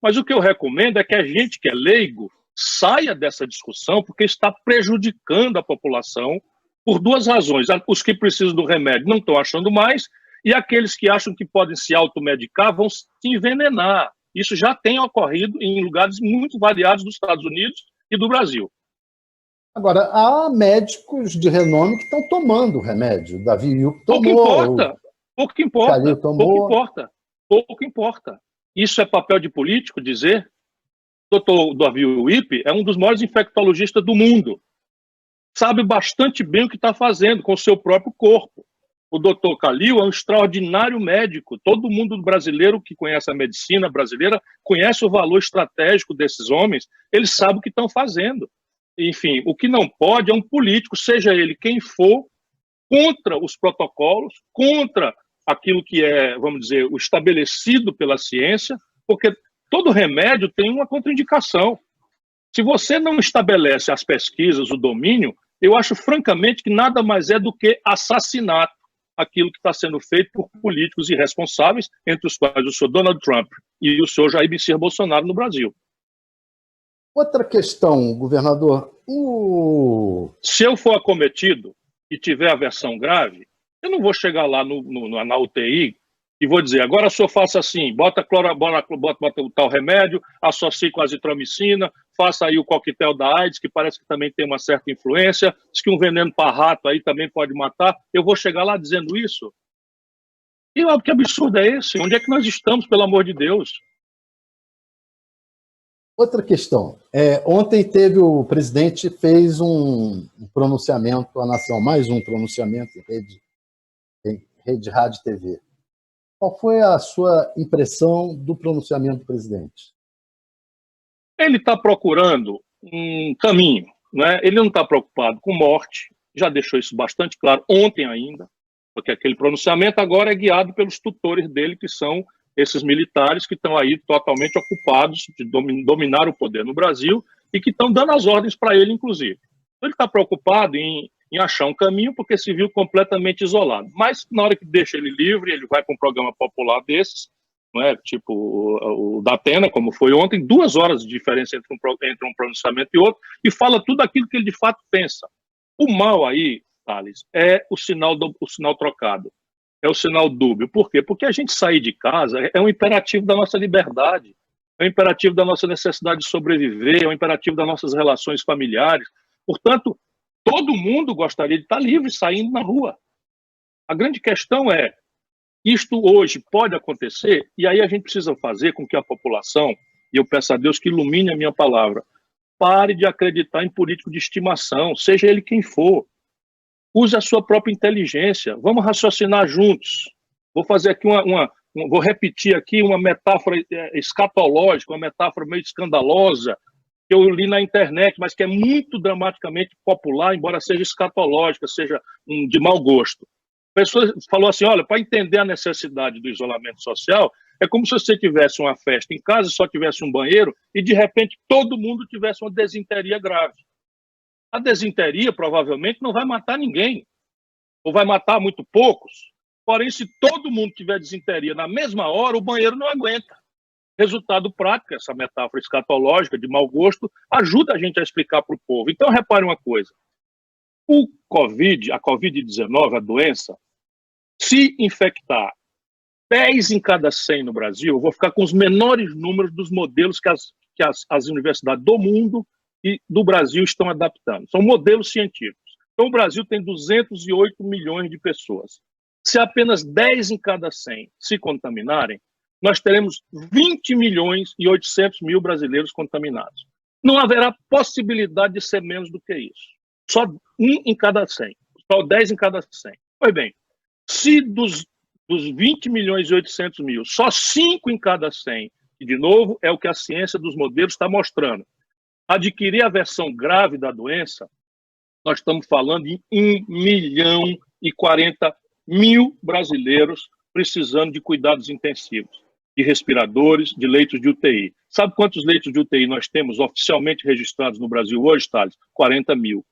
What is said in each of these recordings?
Mas o que eu recomendo é que a gente que é leigo saia dessa discussão, porque está prejudicando a população por duas razões. Os que precisam do remédio não estão achando mais, e aqueles que acham que podem se automedicar vão se envenenar. Isso já tem ocorrido em lugares muito variados dos Estados Unidos e do Brasil. Agora, há médicos de renome que estão tomando o remédio. Davi Ilk tomou. Pouco importa. Pouco importa. Isso é papel de político dizer? O doutor Davi Ilk é um dos maiores infectologistas do mundo. Sabe bastante bem o que está fazendo com o seu próprio corpo. O doutor Kalil é um extraordinário médico. Todo mundo brasileiro que conhece a medicina brasileira conhece o valor estratégico desses homens. Eles sabem o que estão fazendo. Enfim, o que não pode é um político, seja ele quem for, contra os protocolos, contra aquilo que é, vamos dizer, o estabelecido pela ciência, porque todo remédio tem uma contraindicação. Se você não estabelece as pesquisas, o domínio, eu acho francamente que nada mais é do que assassinato, aquilo que está sendo feito por políticos irresponsáveis, entre os quais o senhor Donald Trump e o senhor Jair Messias Bolsonaro no Brasil. Outra questão, governador. Se eu for acometido e tiver aversão grave, eu não vou chegar lá na UTI e vou dizer, agora o senhor faça assim, bota o tal remédio, associe com a azitromicina, faça aí o coquetel da AIDS, que parece que também tem uma certa influência, diz que um veneno para rato aí também pode matar. Eu vou chegar lá dizendo isso? E que absurdo é esse? Onde é que nós estamos, pelo amor de Deus? Outra questão. Ontem o presidente fez um pronunciamento à nação, mais um pronunciamento em Rede Rádio e TV. Qual foi a sua impressão do pronunciamento do presidente? Ele está procurando um caminho, né? Ele não está preocupado com morte, já deixou isso bastante claro ontem ainda, porque aquele pronunciamento agora é guiado pelos tutores dele, que são esses militares que estão aí totalmente ocupados de dominar o poder no Brasil e que estão dando as ordens para ele, inclusive. Então, ele está preocupado em achar um caminho, porque se viu completamente isolado. Mas, na hora que deixa ele livre, ele vai para um programa popular desses, não é? Tipo o da Atena, como foi ontem, 2 horas de diferença entre um pronunciamento e outro, e fala tudo aquilo que ele de fato pensa. O mal aí, Thales, é o sinal trocado. É o sinal dúbio. Por quê? Porque a gente sair de casa é um imperativo da nossa liberdade, é um imperativo da nossa necessidade de sobreviver, é um imperativo das nossas relações familiares. Portanto, todo mundo gostaria de estar livre, saindo na rua. A grande questão é, isto hoje pode acontecer, e aí a gente precisa fazer com que a população, e eu peço a Deus que ilumine a minha palavra, pare de acreditar em político de estimação, seja ele quem for. Use a sua própria inteligência. Vamos raciocinar juntos. Vou fazer aqui vou repetir aqui uma metáfora escatológica, uma metáfora meio escandalosa, que eu li na internet, mas que é muito dramaticamente popular, embora seja escatológica, seja de mau gosto. A pessoa falou assim, olha, para entender a necessidade do isolamento social, é como se você tivesse uma festa em casa, só tivesse um banheiro, e de repente todo mundo tivesse uma desinteria grave. A desinteria provavelmente não vai matar ninguém, ou vai matar muito poucos. Porém, se todo mundo tiver desinteria na mesma hora, o banheiro não aguenta. Resultado prático, essa metáfora escatológica de mau gosto, ajuda a gente a explicar para o povo. Então, repare uma coisa. A Covid-19, a doença, se infectar 10 em cada 100 no Brasil, eu vou ficar com os menores números dos modelos que as universidades do mundo e do Brasil estão adaptando. São modelos científicos. Então, o Brasil tem 208 milhões de pessoas. Se apenas 10 em cada 100 se contaminarem, nós teremos 20 milhões e 800 mil brasileiros contaminados. Não haverá possibilidade de ser menos do que isso. Só 1 em cada 100. Só 10 em cada 100. Pois bem, se dos 20 milhões e 800 mil, só 5 em cada 100, e de novo é o que a ciência dos modelos está mostrando, adquirir a versão grave da doença, nós estamos falando em 1.040.000 brasileiros precisando de cuidados intensivos, de respiradores, de leitos de UTI. Sabe quantos leitos de UTI nós temos oficialmente registrados no Brasil hoje, Thales? 40 mil.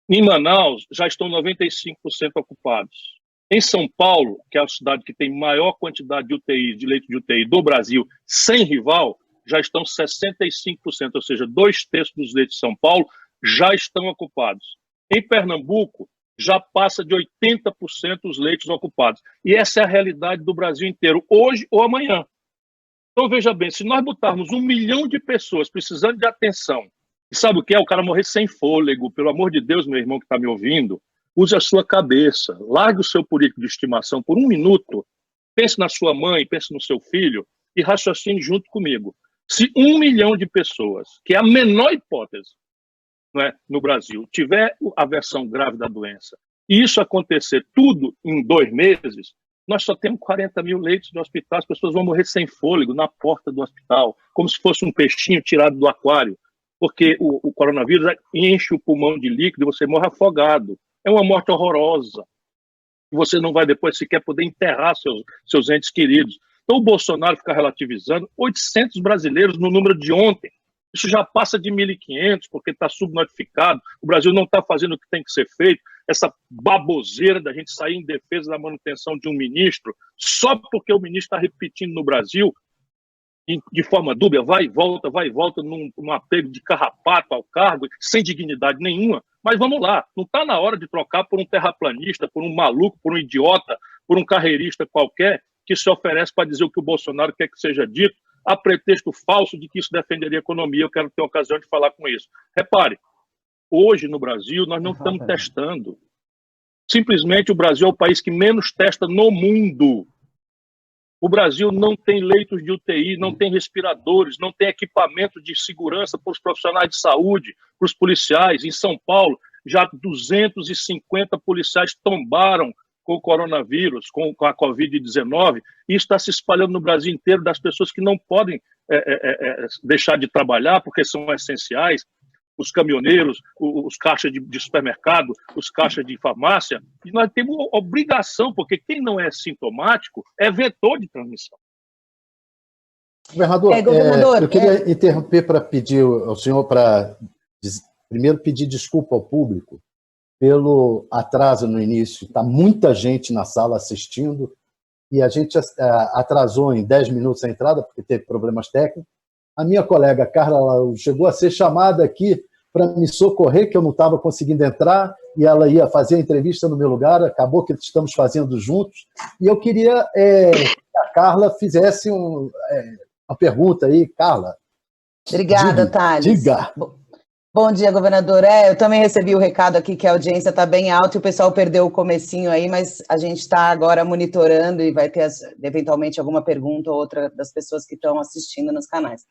Em Manaus, já estão 95% ocupados. Em São Paulo, que é a cidade que tem maior quantidade de UTI, de leitos de UTI do Brasil, sem rival, já estão 65%, ou seja, 2/3 dos leitos de São Paulo já estão ocupados. Em Pernambuco, já passa de 80% os leitos ocupados. E essa é a realidade do Brasil inteiro, hoje ou amanhã. Então, veja bem, se nós botarmos 1 milhão de pessoas precisando de atenção, e sabe o que é? O cara morrer sem fôlego, pelo amor de Deus, meu irmão que está me ouvindo, use a sua cabeça, largue o seu político de estimação por 1 minuto, pense na sua mãe, pense no seu filho e raciocine junto comigo. Se 1 milhão de pessoas, que é a menor hipótese, não é, no Brasil, tiver a versão grave da doença, e isso acontecer tudo em 2 meses, nós só temos 40 mil leitos de hospital, as pessoas vão morrer sem fôlego na porta do hospital, como se fosse um peixinho tirado do aquário, porque o coronavírus enche o pulmão de líquido e você morre afogado. É uma morte horrorosa. Você não vai depois sequer poder enterrar seus entes queridos. Então o Bolsonaro fica relativizando 800 brasileiros no número de ontem. Isso já passa de 1.500, porque está subnotificado. O Brasil não está fazendo o que tem que ser feito. Essa baboseira da gente sair em defesa da manutenção de um ministro, só porque o ministro está repetindo no Brasil, de forma dúbia, vai e volta, num apego de carrapato ao cargo, sem dignidade nenhuma. Mas vamos lá, não está na hora de trocar por um terraplanista, por um maluco, por um idiota, por um carreirista qualquer, que se oferece para dizer o que o Bolsonaro quer que seja dito, a pretexto falso de que isso defenderia a economia. Eu quero ter a ocasião de falar com isso. Repare, hoje no Brasil nós não estamos testando. Simplesmente o Brasil é o país que menos testa no mundo. O Brasil não tem leitos de UTI, não tem respiradores, não tem equipamento de segurança para os profissionais de saúde, para os policiais. Em São Paulo, já 250 policiais tombaram com o coronavírus, com a Covid-19, e isso está se espalhando no Brasil inteiro, das pessoas que não podem deixar de trabalhar porque são essenciais, os caminhoneiros, os caixas de supermercado, os caixas de farmácia, e nós temos obrigação, porque quem não é sintomático é vetor de transmissão. Governador, eu queria interromper para pedir ao senhor para primeiro pedir desculpa ao público pelo atraso no início. Está muita gente na sala assistindo e a gente atrasou em 10 minutos a entrada porque teve problemas técnicos. A minha colega Carla chegou a ser chamada aqui para me socorrer, que eu não estava conseguindo entrar, e ela ia fazer a entrevista no meu lugar, acabou que estamos fazendo juntos. E eu queria que a Carla fizesse uma pergunta aí. Carla. Obrigada, Thales. Diga. Bom dia, governador. Eu também recebi o recado aqui que a audiência está bem alta e o pessoal perdeu o comecinho aí, mas a gente está agora monitorando e vai ter, eventualmente, alguma pergunta ou outra das pessoas que estão assistindo nos canais.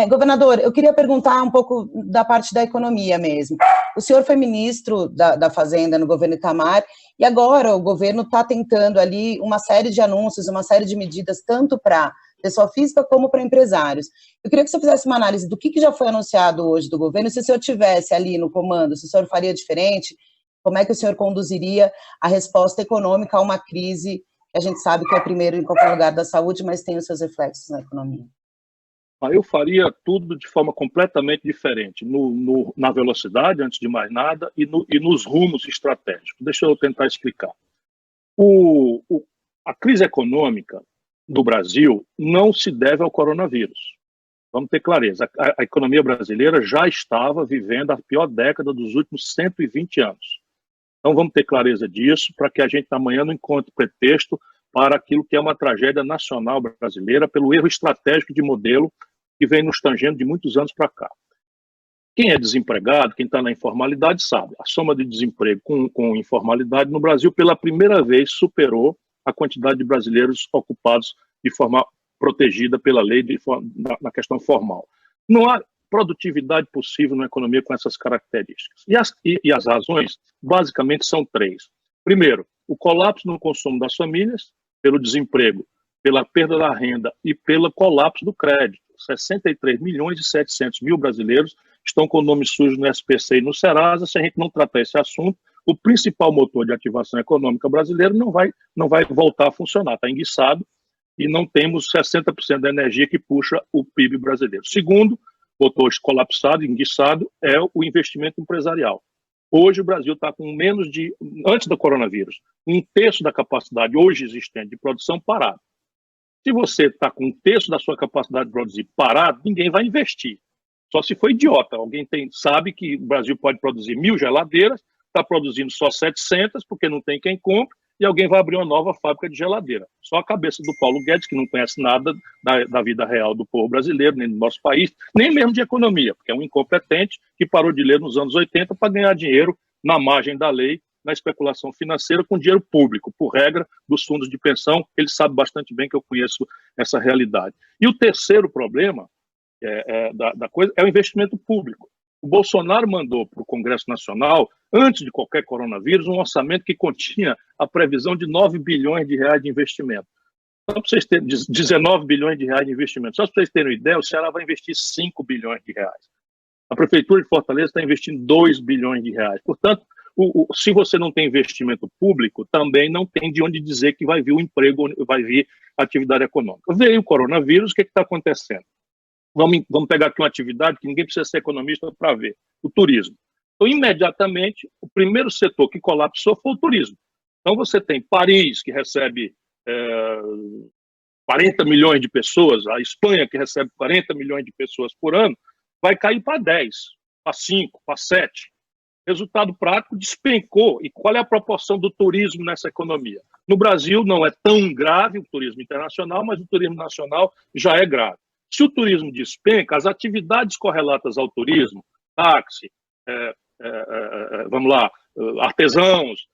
Governador, eu queria perguntar um pouco da parte da economia mesmo. O senhor foi ministro da Fazenda no governo Itamar e agora o governo está tentando ali uma série de anúncios, uma série de medidas, tanto para pessoa física como para empresários. Eu queria que o senhor fizesse uma análise do que já foi anunciado hoje do governo, se o senhor tivesse ali no comando, se o senhor faria diferente, como é que o senhor conduziria a resposta econômica a uma crise que a gente sabe que é o primeiro em qualquer lugar da saúde, mas tem os seus reflexos na economia. Eu faria tudo de forma completamente diferente, na velocidade, antes de mais nada, e nos rumos estratégicos. Deixa eu tentar explicar. A crise econômica do Brasil não se deve ao coronavírus. Vamos ter clareza. A economia brasileira já estava vivendo a pior década dos últimos 120 anos. Então vamos ter clareza disso para que a gente amanhã não encontre pretexto para aquilo que é uma tragédia nacional brasileira pelo erro estratégico de modelo que vem nos tangendo de muitos anos para cá. Quem é desempregado, quem está na informalidade, sabe. A soma de desemprego com informalidade no Brasil, pela primeira vez, superou a quantidade de brasileiros ocupados de forma protegida pela lei na questão formal. Não há produtividade possível na economia com essas características. E as razões, basicamente, são 3. Primeiro, o colapso no consumo das famílias, pelo desemprego, pela perda da renda e pelo colapso do crédito. 63.700.000 brasileiros estão com o nome sujo no SPC e no Serasa. Se a gente não tratar esse assunto, o principal motor de ativação econômica brasileiro não vai voltar a funcionar, está enguiçado e não temos 60% da energia que puxa o PIB brasileiro. Segundo, motor colapsado, enguiçado, é o investimento empresarial. Hoje o Brasil está com antes do coronavírus, 1/3 da capacidade hoje existente de produção parada. Se você está com um terço da sua capacidade de produzir parado, ninguém vai investir. Só se for idiota. Alguém sabe que o Brasil pode produzir 1.000 geladeiras, está produzindo só 700 porque não tem quem compre, e alguém vai abrir uma nova fábrica de geladeira. Só a cabeça do Paulo Guedes, que não conhece nada da vida real do povo brasileiro, nem do nosso país, nem mesmo de economia, porque é um incompetente que parou de ler nos anos 80 para ganhar dinheiro na margem da lei, na especulação financeira com dinheiro público, por regra dos fundos de pensão. Ele sabe bastante bem que eu conheço essa realidade. E o terceiro problema da coisa é o investimento público. O Bolsonaro mandou para o Congresso Nacional, antes de qualquer coronavírus, um orçamento que continha a previsão de 9 bilhões de reais de investimento. Só para vocês terem 19 bilhões de reais de investimento. Só para vocês terem uma ideia, o Ceará vai investir 5 bilhões de reais. A Prefeitura de Fortaleza está investindo 2 bilhões de reais. Portanto, se você não tem investimento público, também não tem de onde dizer que vai vir o emprego, vai vir a atividade econômica. Veio o coronavírus, o que está acontecendo? Vamos pegar aqui uma atividade que ninguém precisa ser economista para ver, o turismo. Então, imediatamente, o primeiro setor que colapsou foi o turismo. Então, você tem Paris, que recebe 40 milhões de pessoas, a Espanha, que recebe 40 milhões de pessoas por ano, vai cair para 10, para 5, para 7. Resultado prático, despencou. E qual é a proporção do turismo nessa economia? No Brasil não é tão grave o turismo internacional, mas o turismo nacional já é grave. Se o turismo despenca, as atividades correlatas ao turismo, táxi, vamos lá, artesãos,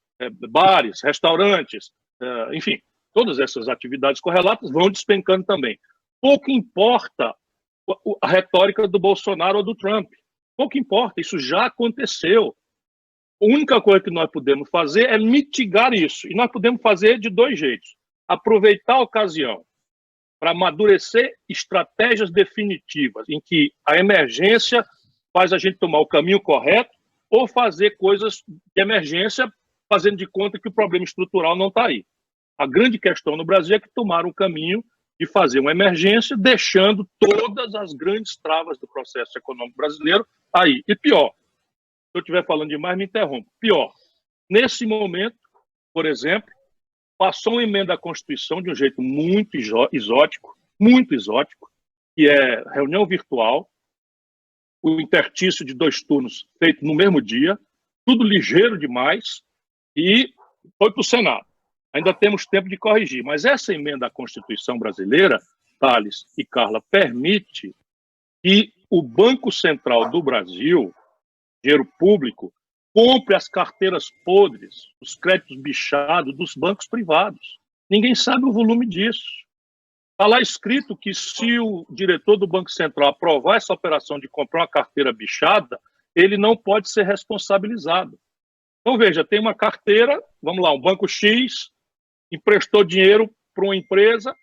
bares, restaurantes, enfim, todas essas atividades correlatas vão despencando também. Pouco importa a retórica do Bolsonaro ou do Trump. Pouco importa, isso já aconteceu. A única coisa que nós podemos fazer é mitigar isso. E nós podemos fazer de dois jeitos. Aproveitar a ocasião para amadurecer estratégias definitivas, em que a emergência faz a gente tomar o caminho correto, ou fazer coisas de emergência fazendo de conta que o problema estrutural não está aí. A grande questão no Brasil é que tomaram o caminho de fazer uma emergência, deixando todas as grandes travas do processo econômico brasileiro aí. E pior, se eu estiver falando demais, me interrompa. Pior, nesse momento, por exemplo, passou uma emenda à Constituição de um jeito muito exótico, que é reunião virtual, o interstício de 2 turnos feito no mesmo dia, tudo ligeiro demais, e foi para o Senado. Ainda temos tempo de corrigir, mas essa emenda à Constituição brasileira, Thales e Carla, permite que o Banco Central do Brasil, dinheiro público, compre as carteiras podres, os créditos bichados dos bancos privados. Ninguém sabe o volume disso. Está lá escrito que se o diretor do Banco Central aprovar essa operação de comprar uma carteira bichada, ele não pode ser responsabilizado. Então, veja, tem uma carteira, vamos lá, um banco X emprestou dinheiro para uma empresa,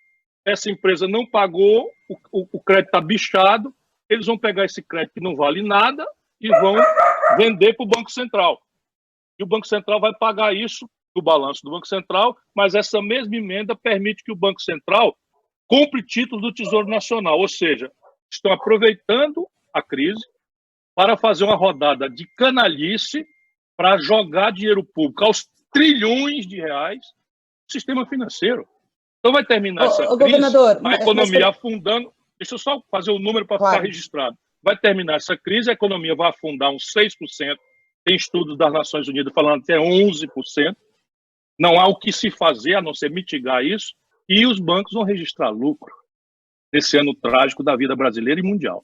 essa empresa não pagou, o crédito está bichado, eles vão pegar esse crédito que não vale nada e vão vender para o Banco Central. E o Banco Central vai pagar isso do balanço do Banco Central, mas essa mesma emenda permite que o Banco Central compre títulos do Tesouro Nacional, ou seja, estão aproveitando a crise para fazer uma rodada de canalice para jogar dinheiro público aos trilhões de reais no sistema financeiro. Então vai terminar essa crise, governador, a economia afundando. Deixa eu só fazer o número para ficar registrado. Vai terminar essa crise, a economia vai afundar uns 6%. Tem estudos das Nações Unidas falando até 11%. Não há o que se fazer a não ser mitigar isso. E os bancos vão registrar lucro nesse ano trágico da vida brasileira e mundial.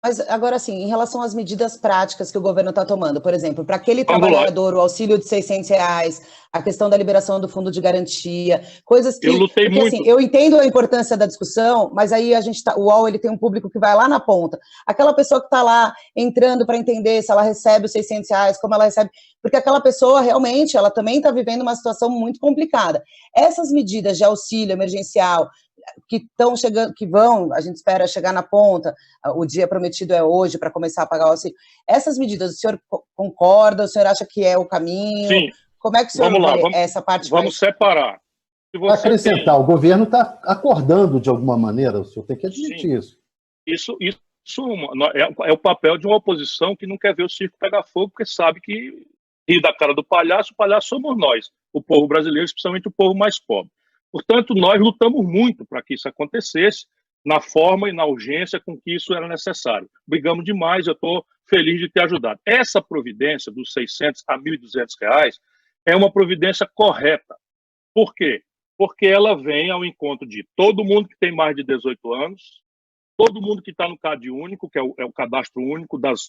Mas agora sim, em relação às medidas práticas que o governo está tomando, por exemplo, para aquele trabalhador, o auxílio de R$600, a questão da liberação do fundo de garantia, coisas que... Eu lutei muito. Assim, eu entendo a importância da discussão, mas aí o UOL ele tem um público que vai lá na ponta. Aquela pessoa que está lá entrando para entender se ela recebe os R$600, como ela recebe... Porque aquela pessoa realmente, ela também está vivendo uma situação muito complicada. Essas medidas de auxílio emergencial que estão chegando, que vão, a gente espera chegar na ponta, o dia prometido é hoje para começar a pagar o auxílio. Essas medidas, o senhor concorda? O senhor acha que é o caminho? Sim. Como é que o senhor vê essa parte? Vamos separar. Acrescentar, o governo está acordando de alguma maneira, o senhor tem que admitir isso. Isso é o papel de uma oposição que não quer ver o circo pegar fogo, porque sabe que rir da cara do palhaço, o palhaço somos nós, o povo brasileiro, especialmente o povo mais pobre. Portanto, nós lutamos muito para que isso acontecesse, na forma e na urgência com que isso era necessário. Brigamos demais, eu estou feliz de ter ajudado. Essa providência dos R$ 600 a R$ 1.200 é uma providência correta. Por quê? Porque ela vem ao encontro de todo mundo que tem mais de 18 anos, todo mundo que está no CAD único, que é o cadastro único das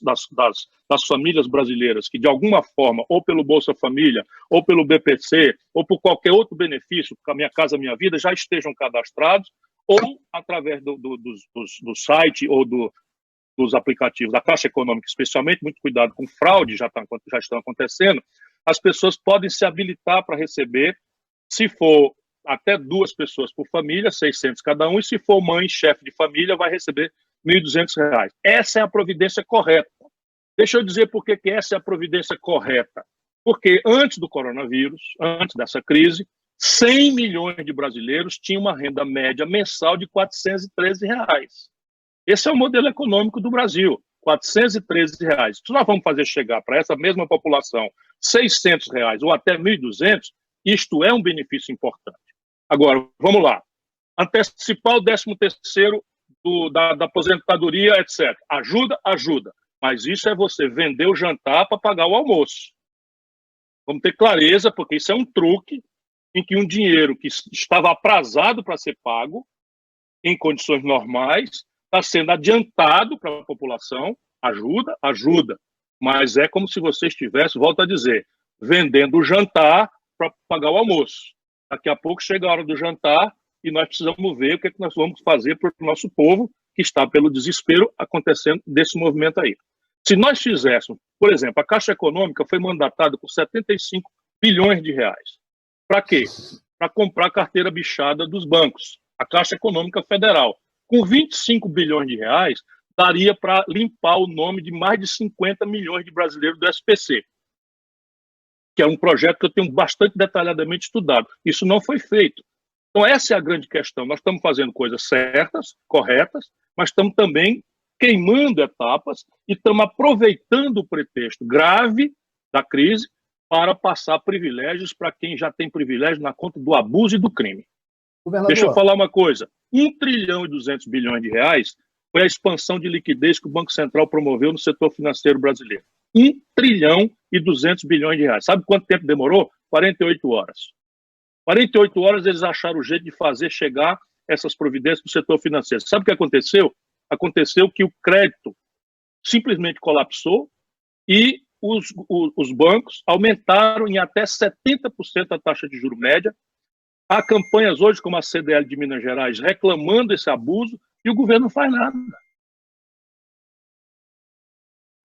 famílias brasileiras, que de alguma forma, ou pelo Bolsa Família, ou pelo BPC, ou por qualquer outro benefício, a Minha Casa Minha Vida, já estejam cadastrados, ou através do site ou dos aplicativos da Caixa Econômica, especialmente, muito cuidado com fraude, já estão acontecendo, as pessoas podem se habilitar para receber, se for até 2 pessoas por família, 600 cada um, e se for mãe, chefe de família, vai receber R$ 1.200. Essa é a providência correta. Deixa eu dizer por que essa é a providência correta. Porque antes do coronavírus, antes dessa crise, 100 milhões de brasileiros tinham uma renda média mensal de R$ 413. Esse é o modelo econômico do Brasil, R$ 413. Se nós vamos fazer chegar para essa mesma população R$ 600 ou até R$ 1.200, isto é um benefício importante. Agora, vamos lá. Antecipar o 13º da aposentadoria, etc. Ajuda, ajuda. Mas isso é você vender o jantar para pagar o almoço. Vamos ter clareza, porque isso é um truque em que um dinheiro que estava aprazado para ser pago, em condições normais, está sendo adiantado para a população. Ajuda, ajuda. Mas é como se você estivesse, volto a dizer, vendendo o jantar para pagar o almoço. Daqui a pouco chega a hora do jantar e nós precisamos ver o que nós vamos fazer para o nosso povo que está pelo desespero acontecendo desse movimento aí. Se nós fizéssemos, por exemplo, a Caixa Econômica foi mandatada por R$ 75 bilhões. Para quê? Para comprar carteira bichada dos bancos. A Caixa Econômica Federal. Com 25 bilhões de reais, daria para limpar o nome de mais de 50 milhões de brasileiros do SPC, que é um projeto que eu tenho bastante detalhadamente estudado. Isso não foi feito. Então, essa é a grande questão. Nós estamos fazendo coisas certas, corretas, mas estamos também queimando etapas e estamos aproveitando o pretexto grave da crise para passar privilégios para quem já tem privilégio na conta do abuso e do crime. Deixa eu falar uma coisa. R$ 1,2 trilhão foi a expansão de liquidez que o Banco Central promoveu no setor financeiro brasileiro. R$ 1,2 trilhão. Sabe quanto tempo demorou? 48 horas. 48 horas eles acharam o jeito de fazer chegar essas providências para o setor financeiro. Sabe o que aconteceu? Aconteceu que o crédito simplesmente colapsou e os bancos aumentaram em até 70% a taxa de juro média. Há campanhas hoje, como a CDL de Minas Gerais, reclamando esse abuso e o governo não faz nada.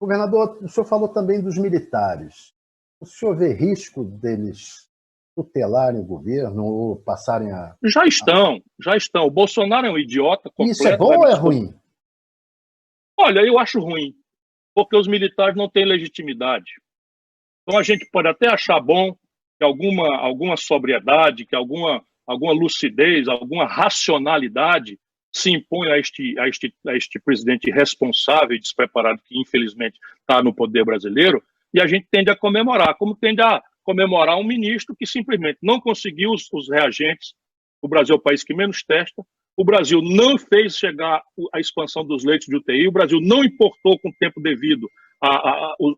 Governador, o senhor falou também dos militares. O senhor vê risco deles tutelarem o governo ou passarem a... Já estão. O Bolsonaro é um idiota completo. Isso é bom ou é ruim? Olha, eu acho ruim, porque os militares não têm legitimidade. Então a gente pode até achar bom que alguma sobriedade, que alguma lucidez, alguma racionalidade se impõe a este presidente irresponsável e despreparado que, infelizmente, está no poder brasileiro, e a gente tende a comemorar, como tende a comemorar um ministro que simplesmente não conseguiu os reagentes. O Brasil é o país que menos testa, o Brasil não fez chegar a expansão dos leitos de UTI, o Brasil não importou com tempo devido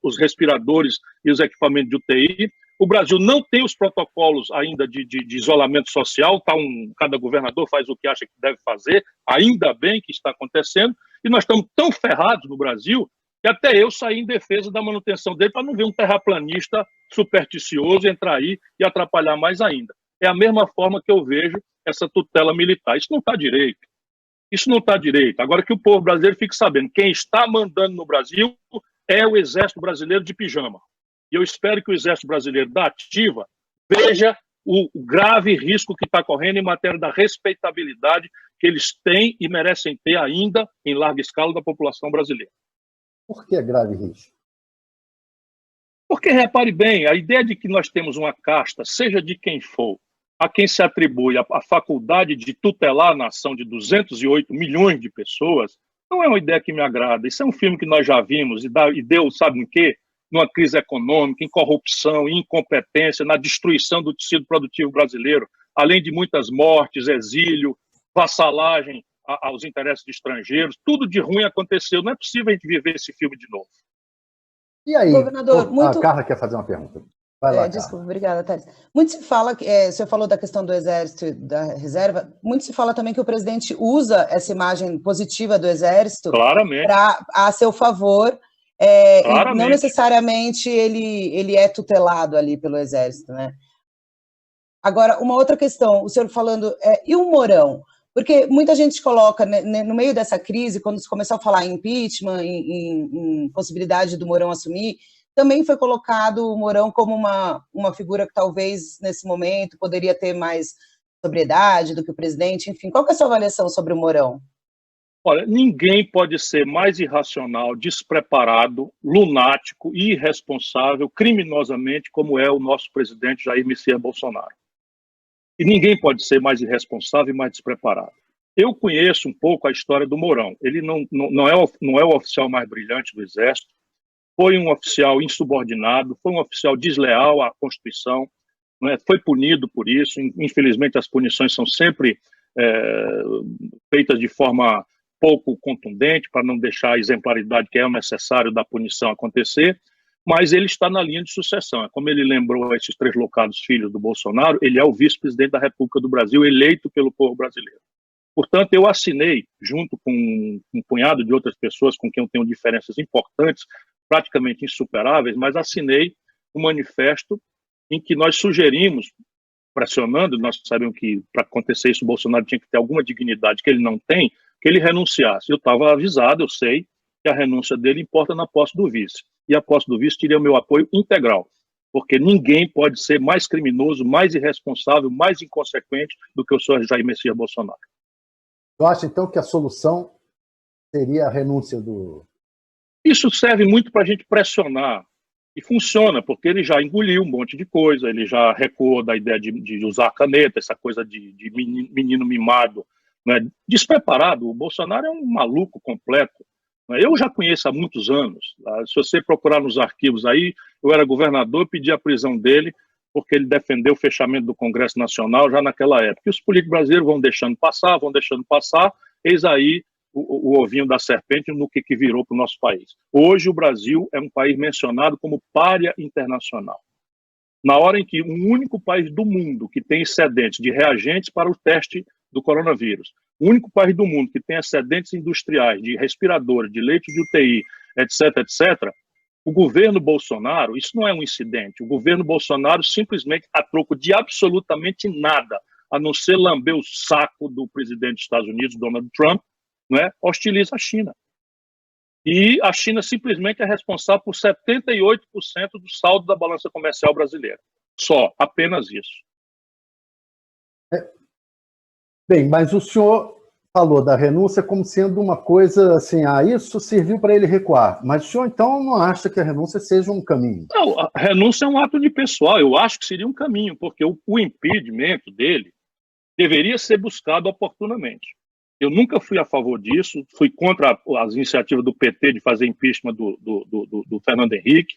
os respiradores e os equipamentos de UTI, o Brasil não tem os protocolos ainda de isolamento social, cada governador faz o que acha que deve fazer, ainda bem que está acontecendo, e nós estamos tão ferrados no Brasil que até eu saí em defesa da manutenção dele para não ver um terraplanista supersticioso entrar aí e atrapalhar mais ainda. É a mesma forma que eu vejo essa tutela militar. Isso não está direito. Isso não está direito. Agora que o povo brasileiro fique sabendo, quem está mandando no Brasil é o Exército Brasileiro de pijama. E eu espero que o Exército Brasileiro da Ativa veja o grave risco que está correndo em matéria da respeitabilidade que eles têm e merecem ter ainda em larga escala da população brasileira. Por que grave risco? Porque, repare bem, a ideia de que nós temos uma casta, seja de quem for, a quem se atribui a faculdade de tutelar a nação de 208 milhões de pessoas, não é uma ideia que me agrada. Isso é um filme que nós já vimos e deu, sabe em quê? Numa crise econômica, em corrupção, em incompetência, na destruição do tecido produtivo brasileiro. além de muitas mortes, exílio, vassalagem aos interesses de estrangeiros, tudo de ruim aconteceu. Não é possível a gente viver esse filme de novo. E aí? Governador, A Carla quer fazer uma pergunta. Vai lá, desculpa, obrigada, Thales. Muito se fala, o senhor falou da questão do Exército e da reserva, muito se fala também que o presidente usa essa imagem positiva do Exército a seu favor, e não necessariamente ele é tutelado ali pelo Exército, né? Agora, uma outra questão, o senhor falando, e o Mourão? Porque muita gente coloca, no meio dessa crise, quando se começou a falar em impeachment, em possibilidade do Mourão assumir, também foi colocado o Mourão como uma figura que talvez, nesse momento, poderia ter mais sobriedade do que o presidente. Enfim, qual que é a sua avaliação sobre o Mourão? Olha, ninguém pode ser mais irracional, despreparado, lunático, irresponsável, criminosamente, como é o nosso presidente Jair Messias Bolsonaro. E ninguém pode ser mais irresponsável e mais despreparado. Eu conheço um pouco a história do Mourão. Ele não é o oficial mais brilhante do Exército, foi um oficial insubordinado, foi um oficial desleal à Constituição, né? Foi punido por isso. Infelizmente, as punições são sempre feitas de forma pouco contundente, para não deixar a exemplaridade que é necessário da punição acontecer, mas ele está na linha de sucessão. Como ele lembrou esses 3 locados filhos do Bolsonaro, ele é o vice-presidente da República do Brasil, eleito pelo povo brasileiro. Portanto, eu assinei, junto com um punhado de outras pessoas com quem eu tenho diferenças importantes, praticamente insuperáveis, mas assinei um manifesto em que nós sugerimos, pressionando, nós sabemos que para acontecer isso o Bolsonaro tinha que ter alguma dignidade que ele não tem, que ele renunciasse. Eu estava avisado, eu sei que a renúncia dele importa na posse do vice. E a posse do vice teria o meu apoio integral, porque ninguém pode ser mais criminoso, mais irresponsável, mais inconsequente do que o senhor Jair Messias Bolsonaro. Eu acho, então, que a solução seria a renúncia do... Isso serve muito para a gente pressionar. E funciona, porque ele já engoliu um monte de coisa, ele já recuou da ideia de usar a caneta, essa coisa de menino mimado, né? Despreparado. O Bolsonaro é um maluco completo. Né? Eu já conheço há muitos anos. Tá? Se você procurar nos arquivos aí, eu era governador, pedi a prisão dele, porque ele defendeu o fechamento do Congresso Nacional já naquela época. E os políticos brasileiros vão deixando passar, eis aí o ovinho da serpente no que virou para o nosso país. Hoje o Brasil é um país mencionado como pária internacional. Na hora em que um único país do mundo que tem excedentes de reagentes para o teste do coronavírus, o único país do mundo que tem excedentes industriais de respiradores, de leite de UTI, etc., o governo Bolsonaro, isso não é um incidente, o governo Bolsonaro simplesmente, a troco de absolutamente nada, a não ser lamber o saco do presidente dos Estados Unidos, Donald Trump, né, hostiliza a China. E a China simplesmente é responsável por 78% do saldo da balança comercial brasileira. Só, apenas isso. Bem, mas o senhor falou da renúncia como sendo uma coisa assim, isso serviu para ele recuar. Mas o senhor, então, não acha que a renúncia seja um caminho? Não, a renúncia é um ato de pessoal. Eu acho que seria um caminho, porque o impedimento dele deveria ser buscado oportunamente. Eu nunca fui a favor disso, fui contra as iniciativas do PT de fazer impeachment do Fernando Henrique,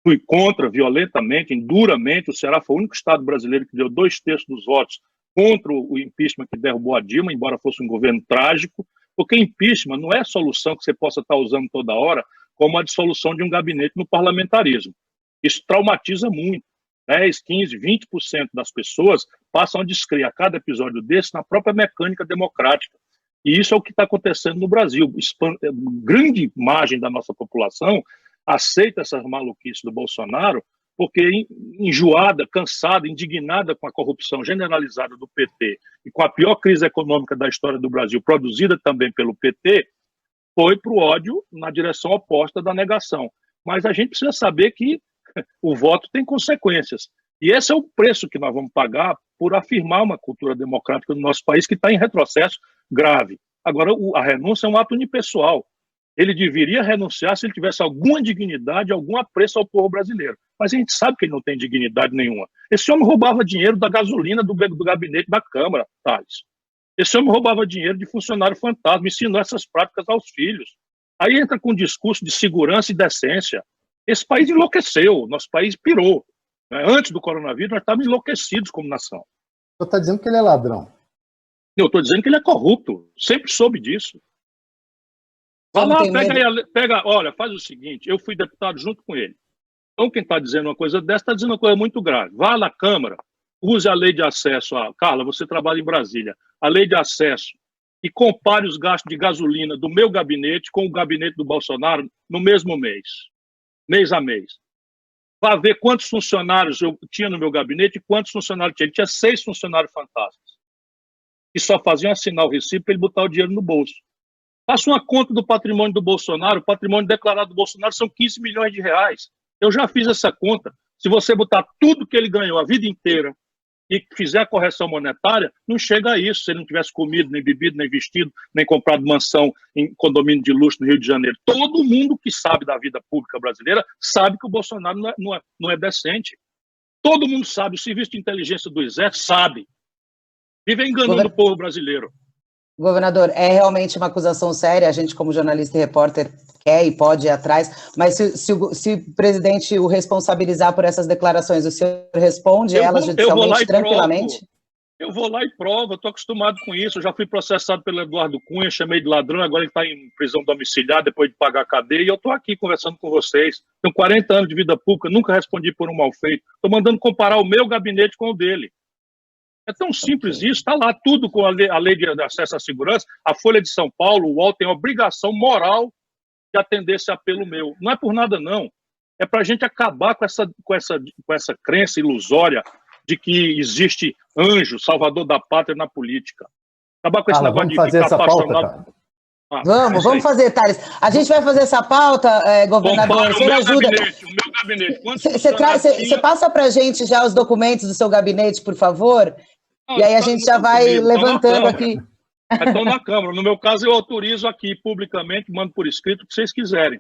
fui contra violentamente, duramente. O Ceará foi o único estado brasileiro que deu 2/3 dos votos contra o impeachment que derrubou a Dilma, embora fosse um governo trágico, porque impeachment não é a solução que você possa estar usando toda hora como a dissolução de um gabinete no parlamentarismo. Isso traumatiza muito. 10, 15, 20% das pessoas passam a descrer a cada episódio desse na própria mecânica democrática. E isso é o que está acontecendo no Brasil. Grande margem da nossa população aceita essas maluquices do Bolsonaro porque enjoada, cansada, indignada com a corrupção generalizada do PT e com a pior crise econômica da história do Brasil, produzida também pelo PT, foi para o ódio na direção oposta da negação. Mas a gente precisa saber que o voto tem consequências. E esse é o preço que nós vamos pagar por afirmar uma cultura democrática no nosso país que está em retrocesso grave. Agora, a renúncia é um ato unipessoal. Ele deveria renunciar se ele tivesse alguma dignidade, algum apreço ao povo brasileiro. Mas a gente sabe que ele não tem dignidade nenhuma. Esse homem roubava dinheiro da gasolina do gabinete da Câmara, Thales. Esse homem roubava dinheiro de funcionário fantasma, ensinou essas práticas aos filhos. Aí entra com um discurso de segurança e decência. Esse país enlouqueceu, nosso país pirou. Antes do coronavírus, nós estávamos enlouquecidos como nação. Você está dizendo que ele é ladrão. Eu estou dizendo que ele é corrupto. Sempre soube disso. Vai lá, olha, faz o seguinte, eu fui deputado junto com ele. Então, quem está dizendo uma coisa dessa está dizendo uma coisa muito grave. Vá na Câmara, use a lei de acesso. Carla, você trabalha em Brasília. A lei de acesso. E compare os gastos de gasolina do meu gabinete com o gabinete do Bolsonaro no mesmo mês. Mês a mês. Vá ver quantos funcionários eu tinha no meu gabinete e quantos funcionários tinha. Ele tinha 6 funcionários fantásticos. Que só faziam assinar o recibo para ele botar o dinheiro no bolso. Faça uma conta do patrimônio do Bolsonaro. O patrimônio declarado do Bolsonaro são 15 milhões de reais. Eu já fiz essa conta. Se você botar tudo que ele ganhou a vida inteira e fizer a correção monetária, não chega a isso. Se ele não tivesse comido, nem bebido, nem vestido, nem comprado mansão em condomínio de luxo no Rio de Janeiro. Todo mundo que sabe da vida pública brasileira sabe que o Bolsonaro não é decente. Todo mundo sabe. O serviço de inteligência do Exército sabe. Vive enganando o povo brasileiro. Governador, é realmente uma acusação séria, a gente como jornalista e repórter quer e pode ir atrás, mas se o presidente o responsabilizar por essas declarações, o senhor responde elas judicialmente tranquilamente? Eu vou lá e provo, eu estou acostumado com isso, eu já fui processado pelo Eduardo Cunha, chamei de ladrão, agora ele está em prisão domiciliar depois de pagar a cadeia, e eu estou aqui conversando com vocês. Tenho 40 anos de vida pública, nunca respondi por um mal feito, estou mandando comparar o meu gabinete com o dele. É tão simples isso, está lá tudo com a lei de acesso à segurança, a Folha de São Paulo, o UOL tem a obrigação moral de atender esse apelo meu. Não é por nada, não. É para a gente acabar com essa crença ilusória de que existe anjo, salvador da pátria na política. Acabar com esse negócio de ficar apaixonado. Vamos fazer, Thales. A gente vai fazer essa pauta, governador. Você ajuda. O meu gabinete. Você passa para a gente já os documentos do seu gabinete, por favor? E aí a gente já vai levantando aqui. Estão na Câmara. No meu caso, eu autorizo aqui publicamente, mando por escrito o que vocês quiserem.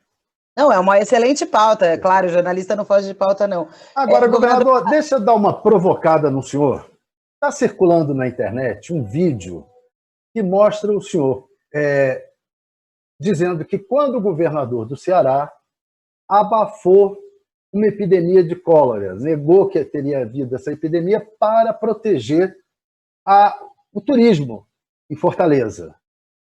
Não, é uma excelente pauta, é claro, o jornalista não foge de pauta, não. Agora, governador, deixa eu dar uma provocada no senhor. Está circulando na internet um vídeo que mostra o senhor dizendo que quando o governador do Ceará abafou uma epidemia de cólera, negou que teria havido essa epidemia para proteger o turismo em Fortaleza.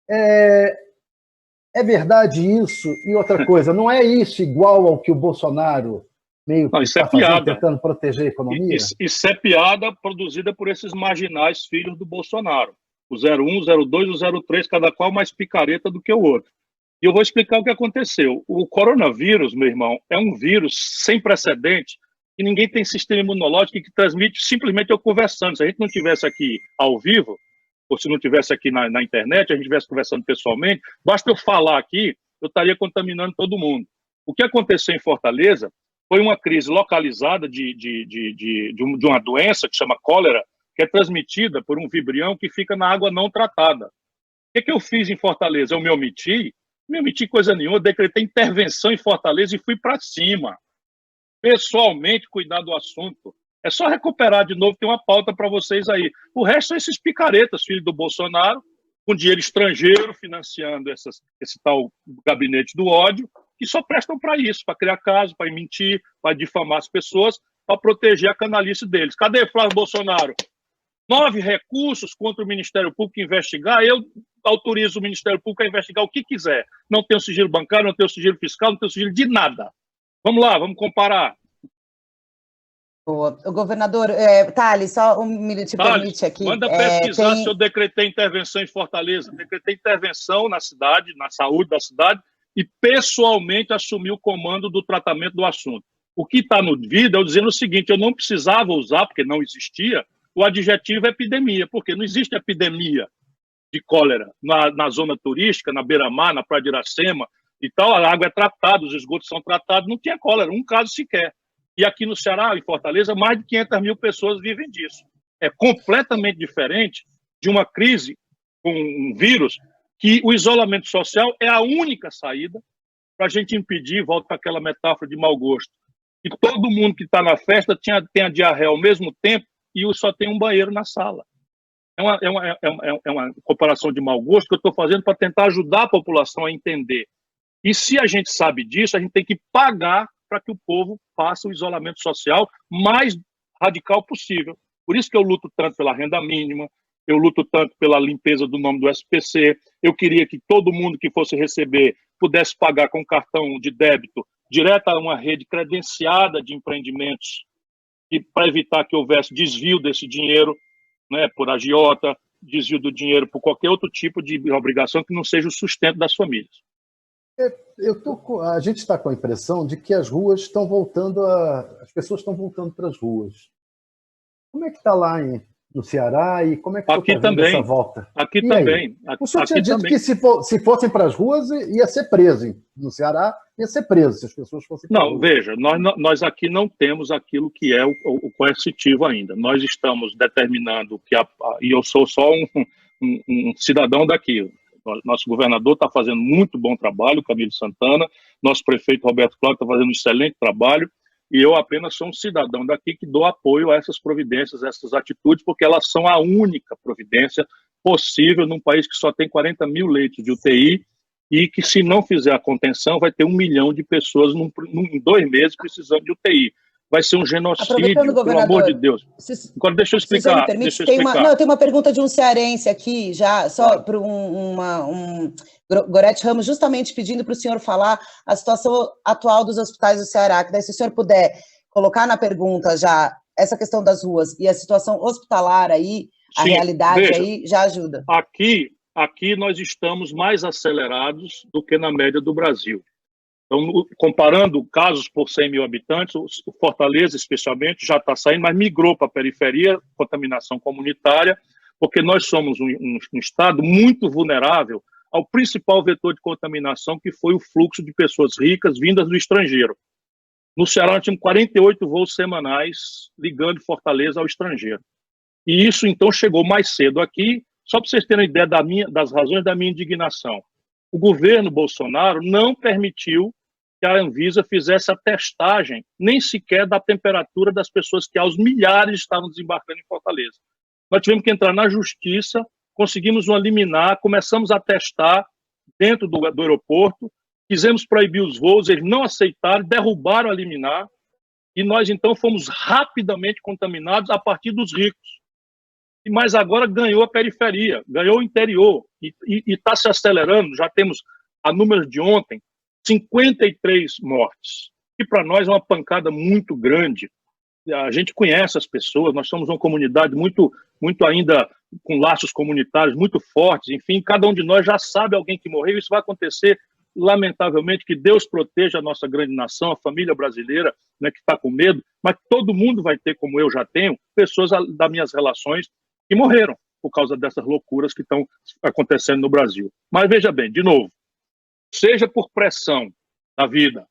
É verdade isso? E outra coisa, não é isso igual ao que o Bolsonaro meio que está fazendo, tentando proteger a economia? Isso é piada produzida por esses marginais filhos do Bolsonaro. O 01, o 02 e o 03, cada qual mais picareta do que o outro. E eu vou explicar o que aconteceu. O coronavírus, meu irmão, é um vírus sem precedente que ninguém tem sistema imunológico e que transmite simplesmente eu conversando. Se a gente não estivesse aqui ao vivo, ou se não estivesse aqui na internet, a gente estivesse conversando pessoalmente, basta eu falar aqui, eu estaria contaminando todo mundo. O que aconteceu em Fortaleza foi uma crise localizada de uma doença que chama cólera, que é transmitida por um vibrião que fica na água não tratada. O que eu fiz em Fortaleza? Eu me omiti coisa nenhuma, eu decretei intervenção em Fortaleza e fui para cima. Pessoalmente, cuidar do assunto. É só recuperar de novo, tem uma pauta para vocês aí. O resto são esses picaretas, filhos do Bolsonaro, com dinheiro estrangeiro, financiando esse tal gabinete do ódio, que só prestam para isso, para criar caso, para mentir, para difamar as pessoas, para proteger a canalice deles. Cadê Flávio Bolsonaro? 9 recursos contra o Ministério Público investigar, eu autorizo o Ministério Público a investigar o que quiser. Não tem o sigilo bancário, não tem o sigilo fiscal, não tem o sigilo de nada. Vamos lá, vamos comparar. Boa. O governador, Thales, só um minuto, permite aqui. Manda pesquisar se eu decretei intervenção em Fortaleza. Decretei intervenção na cidade, na saúde da cidade, e pessoalmente assumi o comando do tratamento do assunto. O que está no vídeo é eu dizendo o seguinte, eu não precisava usar, porque não existia, o adjetivo epidemia, porque não existe epidemia de cólera na zona turística, na beira-mar, na Praia de Iracema e tal, a água é tratada, os esgotos são tratados, não tinha cólera, um caso sequer. E aqui no Ceará, em Fortaleza, mais de 500 mil pessoas vivem disso. É completamente diferente de uma crise com um vírus que o isolamento social é a única saída para a gente impedir, volta para aquela metáfora de mau gosto, que todo mundo que está na festa tem a diarreia ao mesmo tempo e só tem um banheiro na sala. É uma comparação de mau gosto que eu estou fazendo para tentar ajudar a população a entender. E se a gente sabe disso, a gente tem que pagar para que o povo faça o isolamento social mais radical possível. Por isso que eu luto tanto pela renda mínima, eu luto tanto pela limpeza do nome do SPC, eu queria que todo mundo que fosse receber pudesse pagar com cartão de débito direto a uma rede credenciada de empreendimentos, para evitar que houvesse desvio desse dinheiro, né, por agiota, desvio do dinheiro por qualquer outro tipo de obrigação que não seja o sustento das famílias. A gente está com a impressão de que as ruas estão voltando as pessoas estão voltando para as ruas. Como é que está lá no Ceará e como é que está vendo essa volta? Aqui também. O senhor tinha dito que se fossem para as ruas ia ser preso. No Ceará ia ser preso se as pessoas fossem para as ruas. Não, veja, nós aqui não temos aquilo que é o coercitivo ainda. Nós estamos determinando e eu sou só um cidadão daqui. Nosso governador está fazendo muito bom trabalho, Camilo Santana, nosso prefeito Roberto Cláudio está fazendo um excelente trabalho, e eu apenas sou um cidadão daqui que dou apoio a essas providências, a essas atitudes, porque elas são a única providência possível num país que só tem 40 mil leitos de UTI e que, se não fizer a contenção, vai ter 1 milhão de pessoas em 2 meses precisando de UTI. Vai ser um genocídio, pelo amor de Deus. Agora, deixa eu explicar. Eu tenho uma pergunta de um cearense aqui, já, só para Gorete Ramos, justamente pedindo para o senhor falar a situação atual dos hospitais do Ceará, que daí, se o senhor puder colocar na pergunta já essa questão das ruas e a situação hospitalar aí, a realidade, veja, aí, já ajuda. Aqui nós estamos mais acelerados do que na média do Brasil. Então, comparando casos por 100 mil habitantes, o Fortaleza, especialmente, já está saindo, mas migrou para a periferia, contaminação comunitária, porque nós somos um estado muito vulnerável ao principal vetor de contaminação, que foi o fluxo de pessoas ricas vindas do estrangeiro. No Ceará, nós tínhamos 48 voos semanais ligando Fortaleza ao estrangeiro. E isso, então, chegou mais cedo aqui. Só para vocês terem ideia das razões da minha indignação. O governo Bolsonaro não permitiu que a Anvisa fizesse a testagem, nem sequer da temperatura das pessoas que aos milhares estavam desembarcando em Fortaleza. Nós tivemos que entrar na justiça, conseguimos uma liminar, começamos a testar dentro do aeroporto, quisemos proibir os voos, eles não aceitaram, derrubaram a liminar, e nós então fomos rapidamente contaminados a partir dos ricos. Mas agora ganhou a periferia, ganhou o interior, e está se acelerando. Já temos, a números de ontem, 53 mortes, que para nós é uma pancada muito grande. A gente conhece as pessoas, nós somos uma comunidade muito ainda com laços comunitários muito fortes, enfim, cada um de nós já sabe alguém que morreu, isso vai acontecer, lamentavelmente, que Deus proteja a nossa grande nação, a família brasileira, né, que está com medo, mas todo mundo vai ter, como eu já tenho, pessoas das minhas relações que morreram por causa dessas loucuras que estão acontecendo no Brasil. Mas veja bem, de novo, seja por pressão da vida,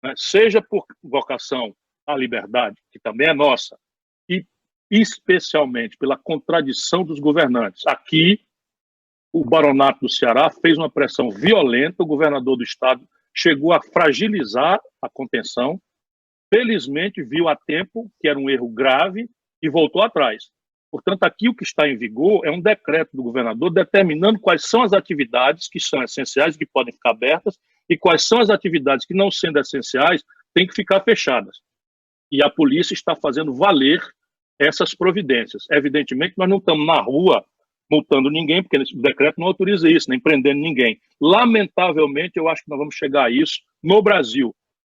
né, seja por vocação à liberdade, que também é nossa, e especialmente pela contradição dos governantes. Aqui, o Baronato do Ceará fez uma pressão violenta, o governador do estado chegou a fragilizar a contenção, felizmente viu a tempo que era um erro grave e voltou atrás. Portanto, aqui o que está em vigor é um decreto do governador determinando quais são as atividades que são essenciais, que podem ficar abertas, e quais são as atividades que, não sendo essenciais, têm que ficar fechadas. E a polícia está fazendo valer essas providências. Evidentemente, nós não estamos na rua multando ninguém, porque o decreto não autoriza isso, nem prendendo ninguém. Lamentavelmente, eu acho que nós vamos chegar a isso no Brasil.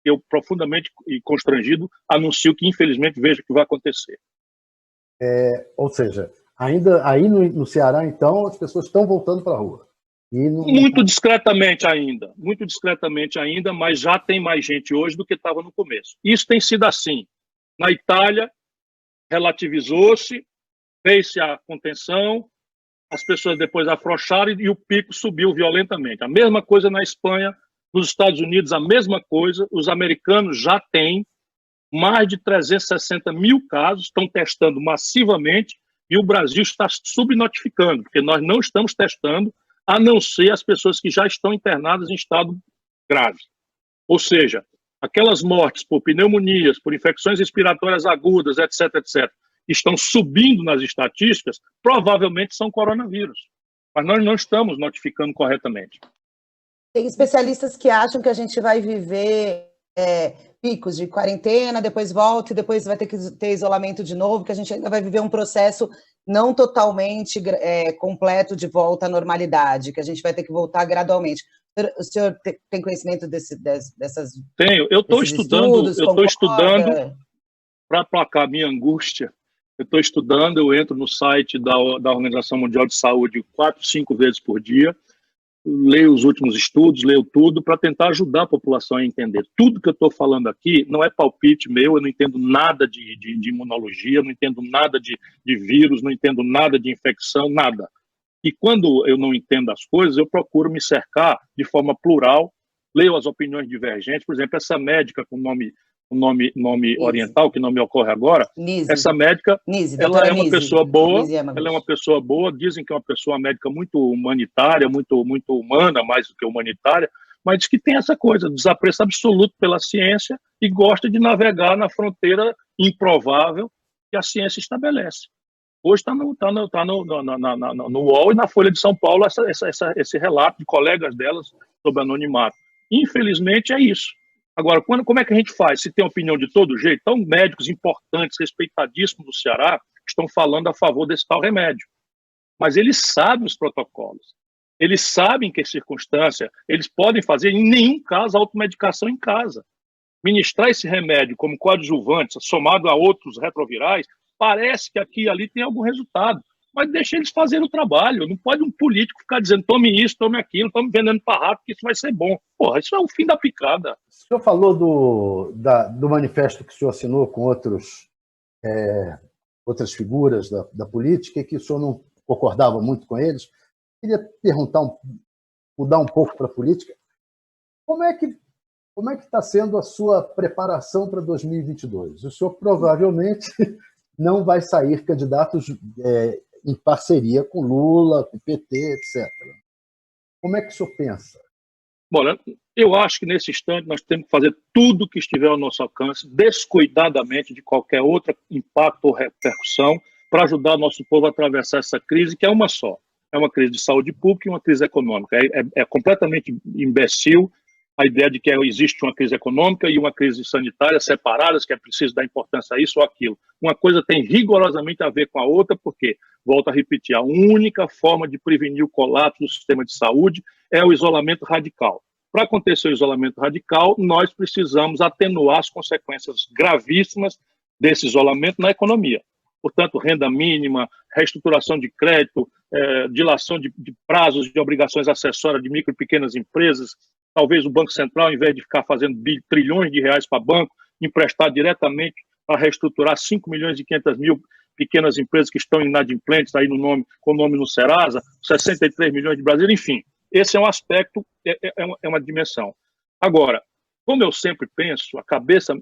Eu, profundamente e constrangido, anuncio que, infelizmente, vejo o que vai acontecer. Ou seja, ainda aí no Ceará, então, as pessoas estão voltando para a rua. Muito discretamente ainda, mas já tem mais gente hoje do que estava no começo. Isso tem sido assim. Na Itália, relativizou-se, fez-se a contenção, as pessoas depois afrouxaram e o pico subiu violentamente. A mesma coisa na Espanha, nos Estados Unidos, a mesma coisa. Os americanos já têm mais de 360 mil casos, estão testando massivamente, e o Brasil está subnotificando, porque nós não estamos testando, a não ser as pessoas que já estão internadas em estado grave. Ou seja, aquelas mortes por pneumonias, por infecções respiratórias agudas, etc., que estão subindo nas estatísticas, provavelmente são coronavírus. Mas nós não estamos notificando corretamente. Tem especialistas que acham que a gente vai viver picos de quarentena, depois volta e depois vai ter que ter isolamento de novo, que a gente ainda vai viver um processo não totalmente completo de volta à normalidade, que a gente vai ter que voltar gradualmente. O senhor tem conhecimento dessas... Tenho. Eu estou estudando para aplacar minha angústia. Eu estou estudando, eu entro no site da Organização Mundial de Saúde 4, 5 vezes por dia, leio os últimos estudos, leio tudo para tentar ajudar a população a entender. Tudo que eu estou falando aqui não é palpite meu, eu não entendo nada de imunologia, não entendo nada de vírus, não entendo nada de infecção, nada. E quando eu não entendo as coisas, eu procuro me cercar de forma plural, leio as opiniões divergentes. Por exemplo, essa médica com nome oriental, que não me ocorre agora, Nise. Essa médica, ela é uma pessoa boa, ela é uma pessoa boa, dizem que é uma médica muito humanitária, muito humana, mais do que humanitária, mas diz que tem essa coisa, desapreço absoluto pela ciência e gosta de navegar na fronteira improvável que a ciência estabelece. Hoje está no UOL e na Folha de São Paulo esse relato de colegas delas sobre anonimato. Infelizmente é isso. Agora, como é que a gente faz? Se tem opinião de todo jeito, então médicos importantes, respeitadíssimos do Ceará, estão falando a favor desse tal remédio. Mas eles sabem os protocolos, eles sabem que circunstância, eles podem fazer, em nenhum caso, automedicação em casa. Ministrar esse remédio como coadjuvante, somado a outros retrovirais, parece que aqui e ali tem algum resultado. Mas deixa eles fazerem o trabalho. Não pode um político ficar dizendo tome isso, tome aquilo, estamos vendendo para rato que isso vai ser bom. Porra, isso é o fim da picada. O senhor falou do manifesto que o senhor assinou com outras figuras da política e que o senhor não concordava muito com eles. Queria perguntar, mudar um pouco para a política. Como é que está sendo a sua preparação para 2022? O senhor provavelmente não vai sair candidatos em parceria com Lula, com o PT, etc. Como é que o senhor pensa? Bom, eu acho que nesse instante nós temos que fazer tudo que estiver ao nosso alcance, descuidadamente de qualquer outro impacto ou repercussão, para ajudar o nosso povo a atravessar essa crise, que é uma só. É uma crise de saúde pública e uma crise econômica. É completamente imbecil a ideia de que existe uma crise econômica e uma crise sanitária separadas, que é preciso dar importância a isso ou aquilo. Uma coisa tem rigorosamente a ver com a outra, porque, volto a repetir, a única forma de prevenir o colapso do sistema de saúde é o isolamento radical. Para acontecer o isolamento radical, nós precisamos atenuar as consequências gravíssimas desse isolamento na economia. Portanto, renda mínima, reestruturação de crédito, dilação de prazos de obrigações acessórias de micro e pequenas empresas. Talvez o Banco Central, ao invés de ficar fazendo trilhões de reais para banco, emprestar diretamente para reestruturar 5 milhões e 500 mil pequenas empresas que estão inadimplentes aí com o nome no Serasa, 63 milhões de brasileiros, enfim. Esse é um aspecto, é uma dimensão. Agora, como eu sempre penso,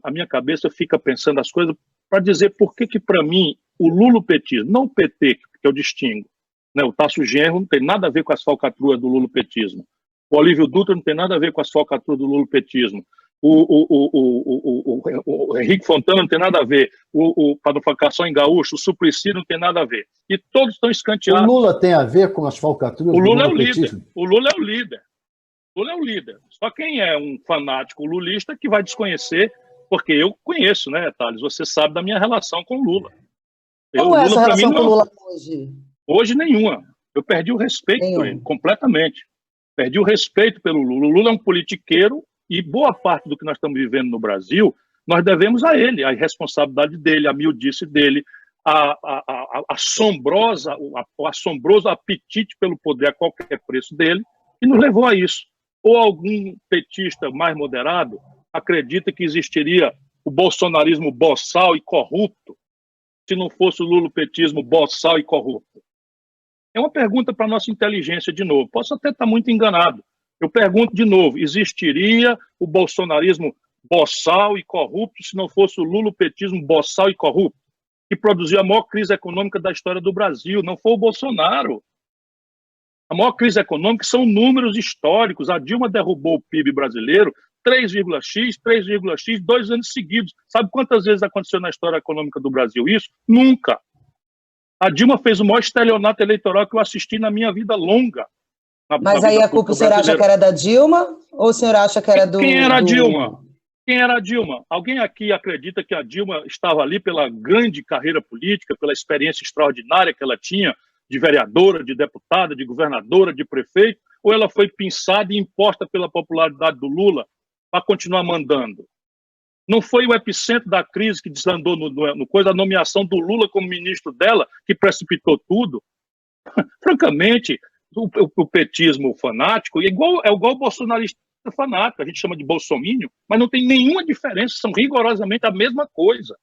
a minha cabeça fica pensando as coisas para dizer por que para mim, o lulopetismo, não o PT, que eu distingo, né? O Tasso Genro não tem nada a ver com as falcatruas do lulopetismo. O Olívio Dutra não tem nada a ver com as falcatruas do lulopetismo. O Henrique Fontana não tem nada a ver. Para não ficar só em gaúcho, o Suplicy não tem nada a ver. E todos estão escanteados. O Lula tem a ver com as falcatruas do lulopetismo? O Lula é o líder. O Lula é o líder. Só quem é um fanático lulista que vai desconhecer, porque eu conheço, né, Thales? Você sabe da minha relação com o Lula. Qual é essa relação com o Lula hoje? Hoje nenhuma. Eu perdi o respeito por ele, completamente. Perdi o respeito pelo Lula. O Lula é um politiqueiro e boa parte do que nós estamos vivendo no Brasil, nós devemos a ele, a irresponsabilidade dele, a miudice dele, o assombroso apetite pelo poder a qualquer preço dele, e nos levou a isso. Ou algum petista mais moderado acredita que existiria o bolsonarismo boçal e corrupto se não fosse o lulopetismo boçal e corrupto? É uma pergunta para a nossa inteligência de novo. Posso até estar muito enganado. Eu pergunto de novo, existiria o bolsonarismo boçal e corrupto se não fosse o lulopetismo boçal e corrupto, que produziu a maior crise econômica da história do Brasil? Não foi o Bolsonaro. A maior crise econômica são números históricos. A Dilma derrubou o PIB brasileiro 3,x, 2 anos seguidos. Sabe quantas vezes aconteceu na história econômica do Brasil isso? Nunca. A Dilma fez o maior estelionato eleitoral que eu assisti na minha vida longa. Mas aí a culpa o senhor acha que era da Dilma ou o senhor acha que era do... Quem era a Dilma? Quem era a Dilma? Alguém aqui acredita que a Dilma estava ali pela grande carreira política, pela experiência extraordinária que ela tinha de vereadora, de deputada, de governadora, de prefeito, ou ela foi pinçada e imposta pela popularidade do Lula para continuar mandando? Não foi o epicentro da crise que desandou no coisa, a nomeação do Lula como ministro dela, que precipitou tudo? Francamente, o petismo fanático é igual o bolsonarista fanático, a gente chama de bolsomínio, mas não tem nenhuma diferença, são rigorosamente a mesma coisa.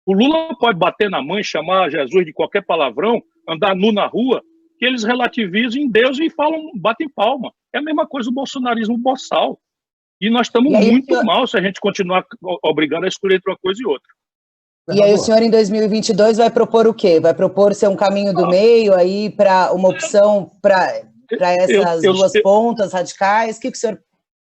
O Lula pode bater na mãe, chamar Jesus de qualquer palavrão, andar nu na rua, que eles relativizam em Deus e falam, batem palma. É a mesma coisa o bolsonarismo boçal. E nós estamos muito mal se a gente continuar obrigado a escolher entre uma coisa e outra. E aí o senhor, em 2022, vai propor o quê? Vai propor ser um caminho do meio aí para uma opção para essas duas pontas radicais?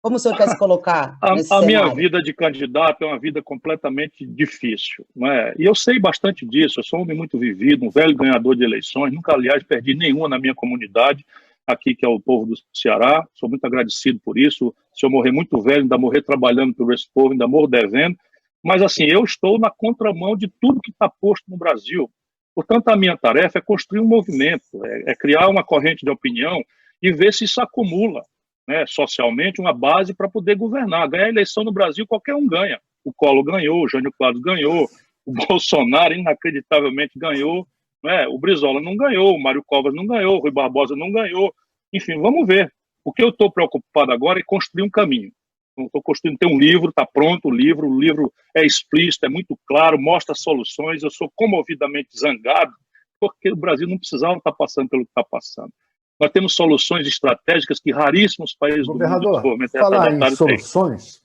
Como o senhor quer se colocar nesse cenário? A minha vida de candidato é uma vida completamente difícil, não é? E eu sei bastante disso. Eu sou um homem muito vivido, um velho ganhador de eleições. Nunca, aliás, perdi nenhuma na minha comunidade, aqui que é o povo do Ceará. Sou muito agradecido por isso. Se eu morrer muito velho, ainda morrer trabalhando por esse povo, ainda morro devendo. Mas, assim, eu estou na contramão de tudo que está posto no Brasil. Portanto, a minha tarefa é construir um movimento, é criar uma corrente de opinião e ver se isso acumula, né, socialmente, uma base para poder governar. Ganhar a eleição no Brasil, qualquer um ganha. O Collor ganhou, o Jânio Quadros ganhou, o Bolsonaro, inacreditavelmente, ganhou, né? O Brizola não ganhou, o Mário Covas não ganhou, o Rui Barbosa não ganhou. Enfim, vamos ver. O que eu estou preocupado agora é construir um caminho. Estou construindo, tem um livro, está pronto o livro é explícito, é muito claro, mostra soluções. Eu sou comovidamente zangado, porque o Brasil não precisava estar passando pelo que está passando. Nós temos soluções estratégicas que raríssimos países do mundo de desenvolvimento falar em soluções,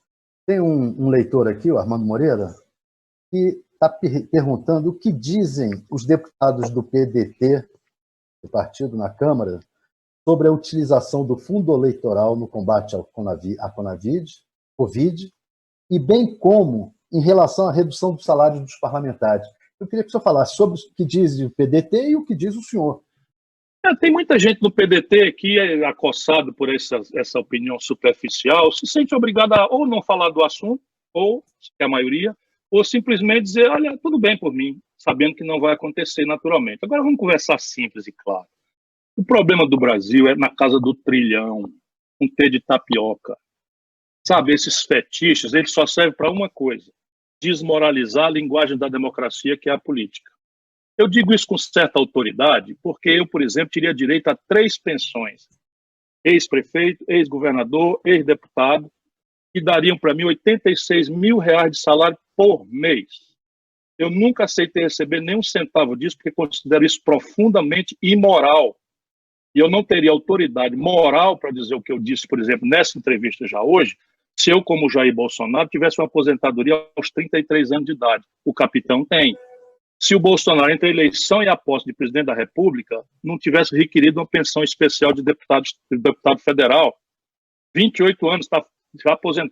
tem um leitor aqui, o Armando Moreira, que está perguntando o que dizem os deputados do PDT, do partido na Câmara, sobre a utilização do fundo eleitoral no combate à Covid, e bem como em relação à redução do salário dos parlamentares. Eu queria que o senhor falasse sobre o que diz o PDT e o que diz o senhor. Tem muita gente no PDT que é acossado por essa opinião superficial, se sente obrigada a ou não falar do assunto, ou, que é a maioria, ou simplesmente dizer, olha, tudo bem por mim, sabendo que não vai acontecer naturalmente. Agora vamos conversar simples e claro. O problema do Brasil é na casa do trilhão, um T de tapioca. Sabe, esses fetiches, eles só servem para uma coisa, desmoralizar a linguagem da democracia, que é a política. Eu digo isso com certa autoridade, porque eu, por exemplo, teria direito a 3 pensões. Ex-prefeito, ex-governador, ex-deputado, que dariam para mim R$86 mil de salário por mês. Eu nunca aceitei receber nem um centavo disso, porque considero isso profundamente imoral. E eu não teria autoridade moral para dizer o que eu disse, por exemplo, nessa entrevista já hoje, se eu, como Jair Bolsonaro, tivesse uma aposentadoria aos 33 anos de idade. O capitão tem. Se o Bolsonaro, entre a eleição e a posse de presidente da República, não tivesse requerido uma pensão especial de deputado federal, 28 anos,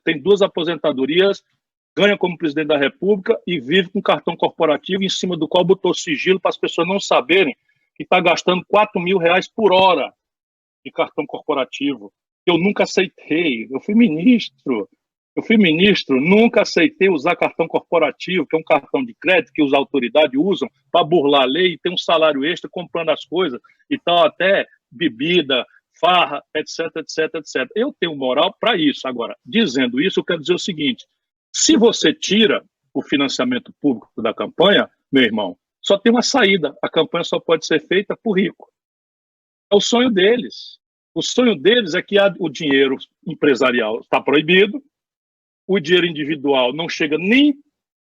tem 2 aposentadorias, ganha como presidente da República e vive com cartão corporativo em cima do qual botou sigilo para as pessoas não saberem que está gastando R$4 mil por hora de cartão corporativo. Eu nunca aceitei. Eu fui ministro, nunca aceitei usar cartão corporativo, que é um cartão de crédito que as autoridades usam para burlar a lei e ter um salário extra comprando as coisas e tal, até bebida, farra, etc, etc, etc. Eu tenho moral para isso. Agora, dizendo isso, eu quero dizer o seguinte, se você tira o financiamento público da campanha, meu irmão, só tem uma saída, a campanha só pode ser feita por rico. É o sonho deles. O sonho deles é que o dinheiro empresarial está proibido, o dinheiro individual não chega nem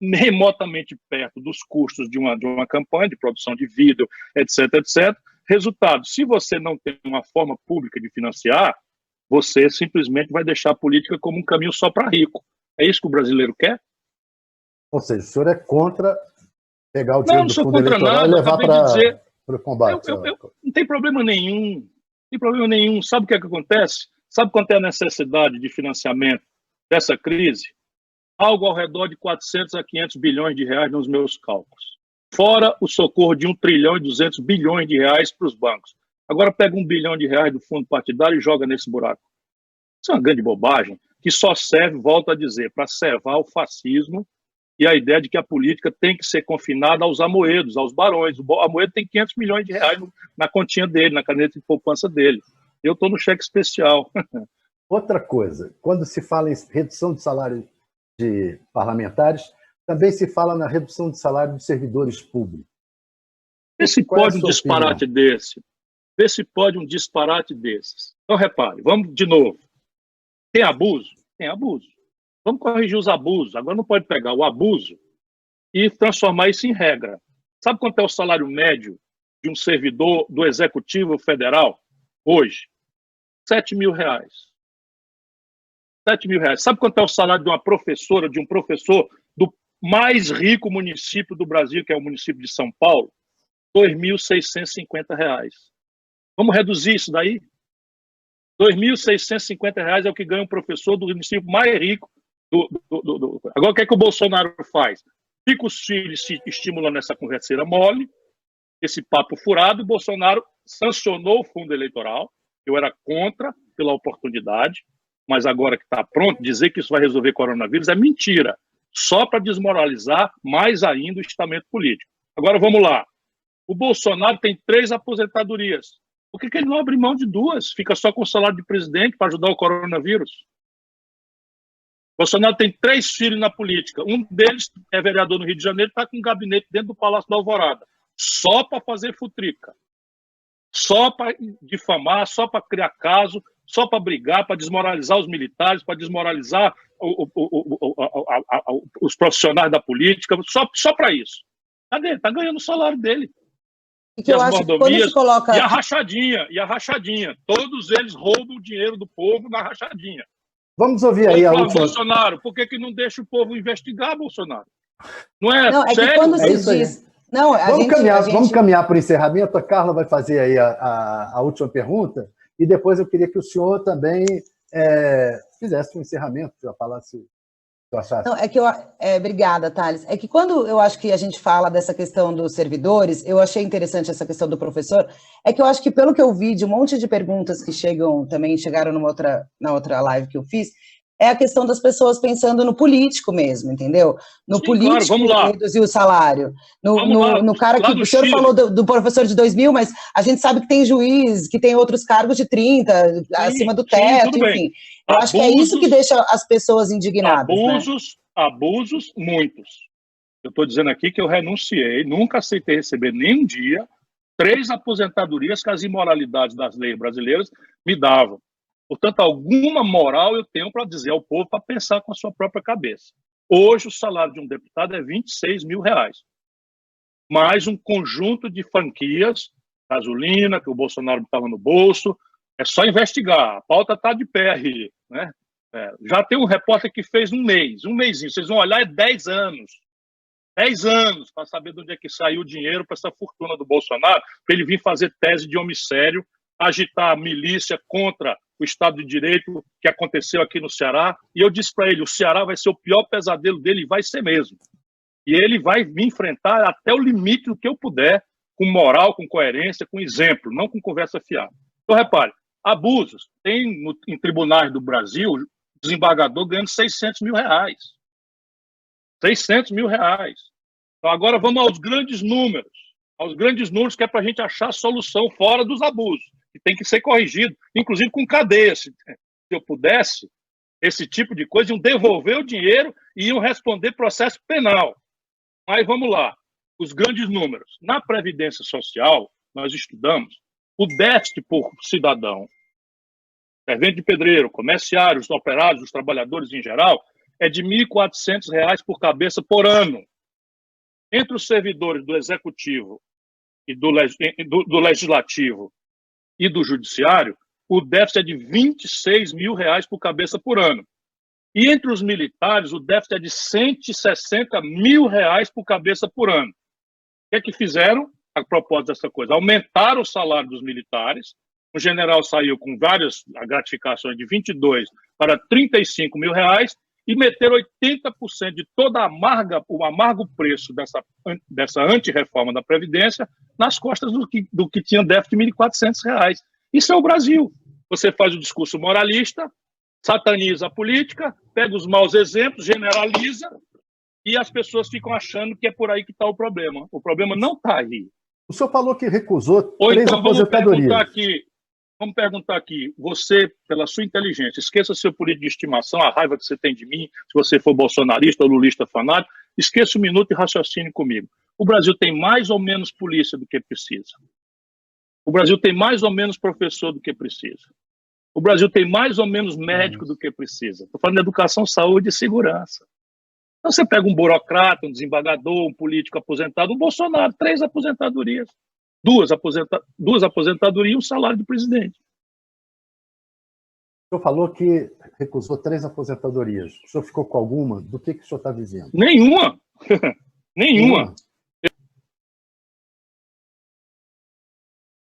remotamente perto dos custos de uma campanha de produção de vídeo, etc, etc. Resultado, se você não tem uma forma pública de financiar, você simplesmente vai deixar a política como um caminho só para rico. É isso que o brasileiro quer? Ou seja, o senhor é contra pegar o dinheiro do fundo eleitoral e levar para o combate? Não tem problema nenhum. Não tem problema nenhum. Sabe o que é que acontece? Sabe quanto é a necessidade de financiamento dessa crise? Algo ao redor de 400 a 500 bilhões de reais nos meus cálculos. Fora o socorro de 1 trilhão e 200 bilhões de reais para os bancos. Agora pega 1 bilhão de reais do fundo partidário e joga nesse buraco. Isso é uma grande bobagem. que só serve, volto a dizer, para servar o fascismo e a ideia de que a política tem que ser confinada aos amoedos, aos barões. O Amoedo tem 500 milhões de reais na continha dele, na caneta de poupança dele. Eu estou no cheque especial. Outra coisa, quando se fala em redução de salário de parlamentares, também se fala na redução de salário de servidores públicos. Vê se pode um disparate desse. Vê se pode um disparate desses. Então, repare, vamos de novo. Tem abuso? Tem abuso. Vamos corrigir os abusos. Agora não pode pegar o abuso e transformar isso em regra. Sabe quanto é o salário médio de um servidor do Executivo Federal hoje? R$7.000. R$7.000. Sabe quanto é o salário de uma professora, de um professor do mais rico município do Brasil, que é o município de São Paulo? R$2.650. Vamos reduzir isso daí? R$2.650 é o que ganha um professor do município mais rico. Agora, o que é que o Bolsonaro faz? Fica os filhos se estimulando essa converseira mole, esse papo furado. O Bolsonaro sancionou o fundo eleitoral. Eu era contra pela oportunidade, mas agora que está pronto, dizer que isso vai resolver coronavírus é mentira. Só para desmoralizar mais ainda o estamento político. Agora, vamos lá. O Bolsonaro tem 3 aposentadorias. Por que ele não abre mão de 2? Fica só com o salário de presidente para ajudar o coronavírus? Bolsonaro tem 3 filhos na política. Um deles é vereador no Rio de Janeiro, está com um gabinete dentro do Palácio da Alvorada. Só para fazer futrica. Só para difamar, só para criar caso, só para brigar, para desmoralizar os militares, para desmoralizar os profissionais da política. Só para isso. Cadê? Está ganhando o salário dele. E que eu acho que quando se coloca... E a rachadinha. Todos eles roubam o dinheiro do povo na rachadinha. Vamos ouvir aí a última... Bolsonaro, por que não deixa o povo investigar, Bolsonaro? Não é sério? Que quando se diz... Não, vamos caminhar para o encerramento. A Carla vai fazer aí a última pergunta e depois eu queria que o senhor também fizesse um encerramento, para falar se eu achasse. Não, obrigada, Thales. É que quando eu acho que a gente fala dessa questão dos servidores, eu achei interessante essa questão do professor, é que eu acho que pelo que eu vi de um monte de perguntas que chegaram na outra live que eu fiz, é a questão das pessoas pensando no político mesmo, entendeu? No político claro, reduzir o salário. No cara que o senhor falou do professor de 2.000, mas a gente sabe que tem juiz, que tem outros cargos de 30, acima do teto, enfim. Eu acho que é isso que deixa as pessoas indignadas. Abusos, muitos. Eu estou dizendo aqui que eu renunciei, nunca aceitei receber nem um dia 3 aposentadorias que as imoralidades das leis brasileiras me davam. Portanto, alguma moral eu tenho para dizer ao povo para pensar com a sua própria cabeça. Hoje, o salário de um deputado é R$26.000. Mais um conjunto de franquias, gasolina, que o Bolsonaro estava no bolso. É só investigar. A pauta está de pé aí. Né? Já tem um repórter que fez um mêsinho. Vocês vão olhar, é 10 anos. 10 anos para saber de onde é que saiu o dinheiro para essa fortuna do Bolsonaro, para ele vir fazer tese de homicídio, agitar a milícia contra o Estado de Direito que aconteceu aqui no Ceará. E eu disse para ele, o Ceará vai ser o pior pesadelo dele, e vai ser mesmo. E ele vai me enfrentar até o limite do que eu puder, com moral, com coerência, com exemplo, não com conversa fiada. Então, repare, abusos. Tem em tribunais do Brasil, desembargador ganhando R$600.000. R$600.000. Então, agora vamos aos grandes números. Aos grandes números que é para a gente achar solução fora dos abusos, que tem que ser corrigido, inclusive com cadeia. Se eu pudesse, esse tipo de coisa, iam devolver o dinheiro e iam responder processo penal. Mas vamos lá, os grandes números. Na Previdência Social, nós estudamos o déficit por cidadão, servente de pedreiro, comerciários, operários, os trabalhadores em geral, é de R$1.400 por cabeça por ano. Entre os servidores do Executivo e do Legislativo e do Judiciário, o déficit é de R$26.000 por cabeça por ano. E entre os militares, o déficit é de R$160.000 por cabeça por ano. O que é que fizeram a propósito dessa coisa? Aumentaram o salário dos militares. O general saiu com várias gratificações de 22 para R$35.000 e meteram 80% de todo o amargo preço dessa antirreforma da Previdência nas costas do que tinha déficit de R$1.400. Isso é o Brasil. Você faz o discurso moralista, sataniza a política, pega os maus exemplos, generaliza, e as pessoas ficam achando que é por aí que está o problema. O problema não está aí. O senhor falou que recusou Ou 3 então aposentadorias. vamos perguntar aqui, você, pela sua inteligência, esqueça seu político de estimação, a raiva que você tem de mim, se você for bolsonarista ou lulista fanático, esqueça um minuto e raciocine comigo. O Brasil tem mais ou menos polícia do que precisa. O Brasil tem mais ou menos professor do que precisa. O Brasil tem mais ou menos médico do que precisa. Estou falando de educação, saúde e segurança. Então você pega um burocrata, um desembargador, um político aposentado, o Bolsonaro, 3 aposentadorias. 2 aposentadorias e um salário do presidente. O senhor falou que recusou 3 aposentadorias. O senhor ficou com alguma? Do que o senhor está dizendo? Nenhuma. Nenhuma.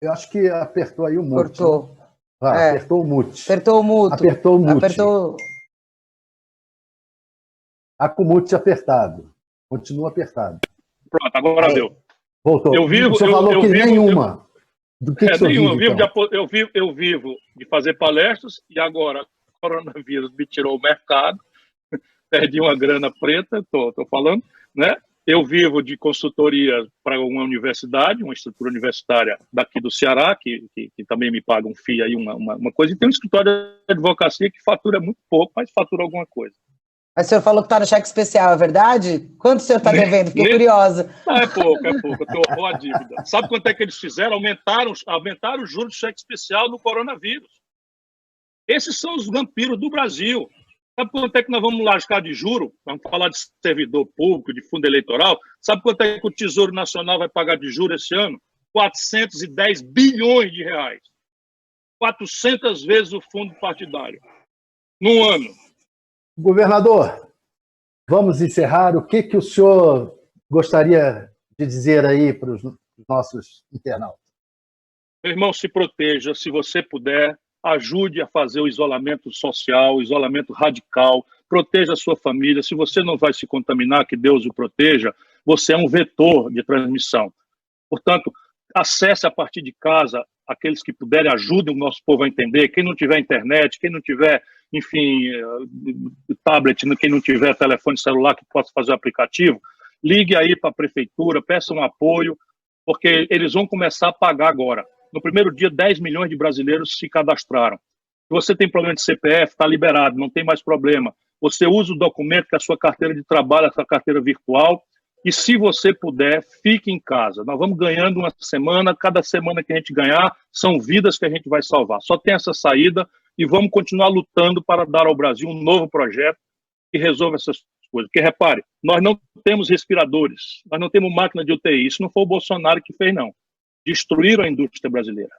Eu acho que apertou aí o mute. Cortou. Apertou o mute. Apertou o mute. Apertou o mute. Apertou... Está com o mute apertado. Continua apertado. Pronto, agora deu. Voltou. O senhor falou que nenhuma. Do que o senhor nenhuma. Vive, então? Eu vivo de fazer palestras e agora o coronavírus me tirou o mercado, perdi uma grana preta, estou falando, né? Eu vivo de consultoria para uma universidade, uma estrutura universitária daqui do Ceará, que também me paga um FII aí, uma coisa, e tem um escritório de advocacia que fatura muito pouco, mas fatura alguma coisa. Mas o senhor falou que está no cheque especial, é verdade? Quanto o senhor está devendo? Fiquei curiosa. Não, é pouco, eu tenho a dívida. Sabe quanto é que eles fizeram? Aumentaram os juros do cheque especial no coronavírus. Esses são os vampiros do Brasil. Sabe quanto é que nós vamos lascar de juro? Vamos falar de servidor público, de fundo eleitoral. Sabe quanto é que o Tesouro Nacional vai pagar de juro esse ano? 410 bilhões de reais. 400 vezes o fundo partidário. Num ano. Governador, vamos encerrar. O que o senhor gostaria de dizer aí para os nossos internautas? Meu irmão, se proteja, se você puder. Ajude a fazer o isolamento social, o isolamento radical, proteja a sua família. Se você não vai se contaminar, que Deus o proteja, você é um vetor de transmissão. Portanto, acesse a partir de casa, aqueles que puderem, ajudem o nosso povo a entender. Quem não tiver internet, quem não tiver, enfim, tablet, quem não tiver telefone celular que possa fazer o aplicativo, ligue aí para a prefeitura, peça um apoio, porque eles vão começar a pagar agora. No primeiro dia, 10 milhões de brasileiros se cadastraram. Se você tem problema de CPF, está liberado, não tem mais problema. Você usa o documento que é a sua carteira de trabalho, a sua carteira virtual, e se você puder, fique em casa. Nós vamos ganhando uma semana, cada semana que a gente ganhar, são vidas que a gente vai salvar. Só tem essa saída e vamos continuar lutando para dar ao Brasil um novo projeto que resolva essas coisas. Porque, repare, nós não temos respiradores, nós não temos máquina de UTI. Isso não foi o Bolsonaro que fez, não. Destruíram a indústria brasileira.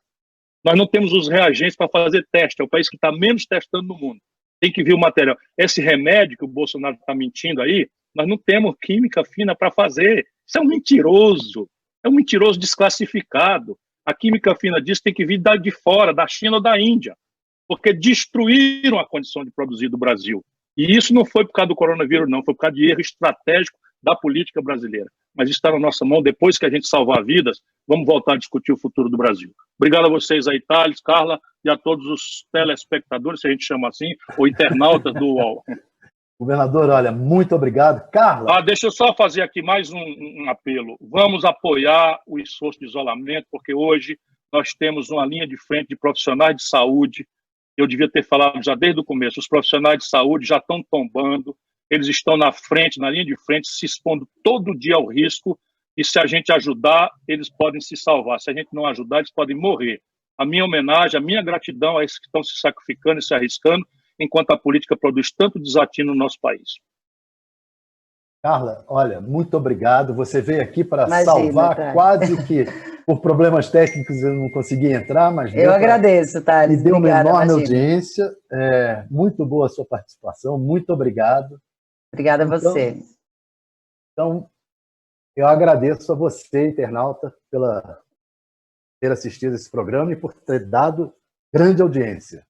Nós não temos os reagentes para fazer teste, é o país que está menos testando no mundo. Tem que vir o material. Esse remédio que o Bolsonaro está mentindo aí, nós não temos química fina para fazer. Isso é um mentiroso desclassificado. A química fina disso tem que vir de fora, da China ou da Índia, porque destruíram a condição de produzir do Brasil. E isso não foi por causa do coronavírus, não, foi por causa de erro estratégico da política brasileira. Mas isso está na nossa mão. Depois que a gente salvar vidas, vamos voltar a discutir o futuro do Brasil. Obrigado a vocês aí, Thales, Carla, e a todos os telespectadores, se a gente chama assim, ou internautas do UOL. Governador, olha, muito obrigado. Carla? Deixa eu só fazer aqui mais um apelo. Vamos apoiar o esforço de isolamento, porque hoje nós temos uma linha de frente de profissionais de saúde. Eu devia ter falado já desde o começo. Os profissionais de saúde já estão tombando. Eles estão na frente, na linha de frente, se expondo todo dia ao risco, e se a gente ajudar, eles podem se salvar. Se a gente não ajudar, eles podem morrer. A minha homenagem, a minha gratidão a esses que estão se sacrificando e se arriscando, enquanto a política produz tanto desatino no nosso país. Carla, olha, muito obrigado. Você veio aqui para salvar, quase que por problemas técnicos eu não consegui entrar, mas... Eu agradeço, Thales. E deu uma enorme audiência. Muito boa a sua participação, muito obrigado. Obrigada a você. Então, eu agradeço a você, internauta, por ter assistido esse programa e por ter dado grande audiência.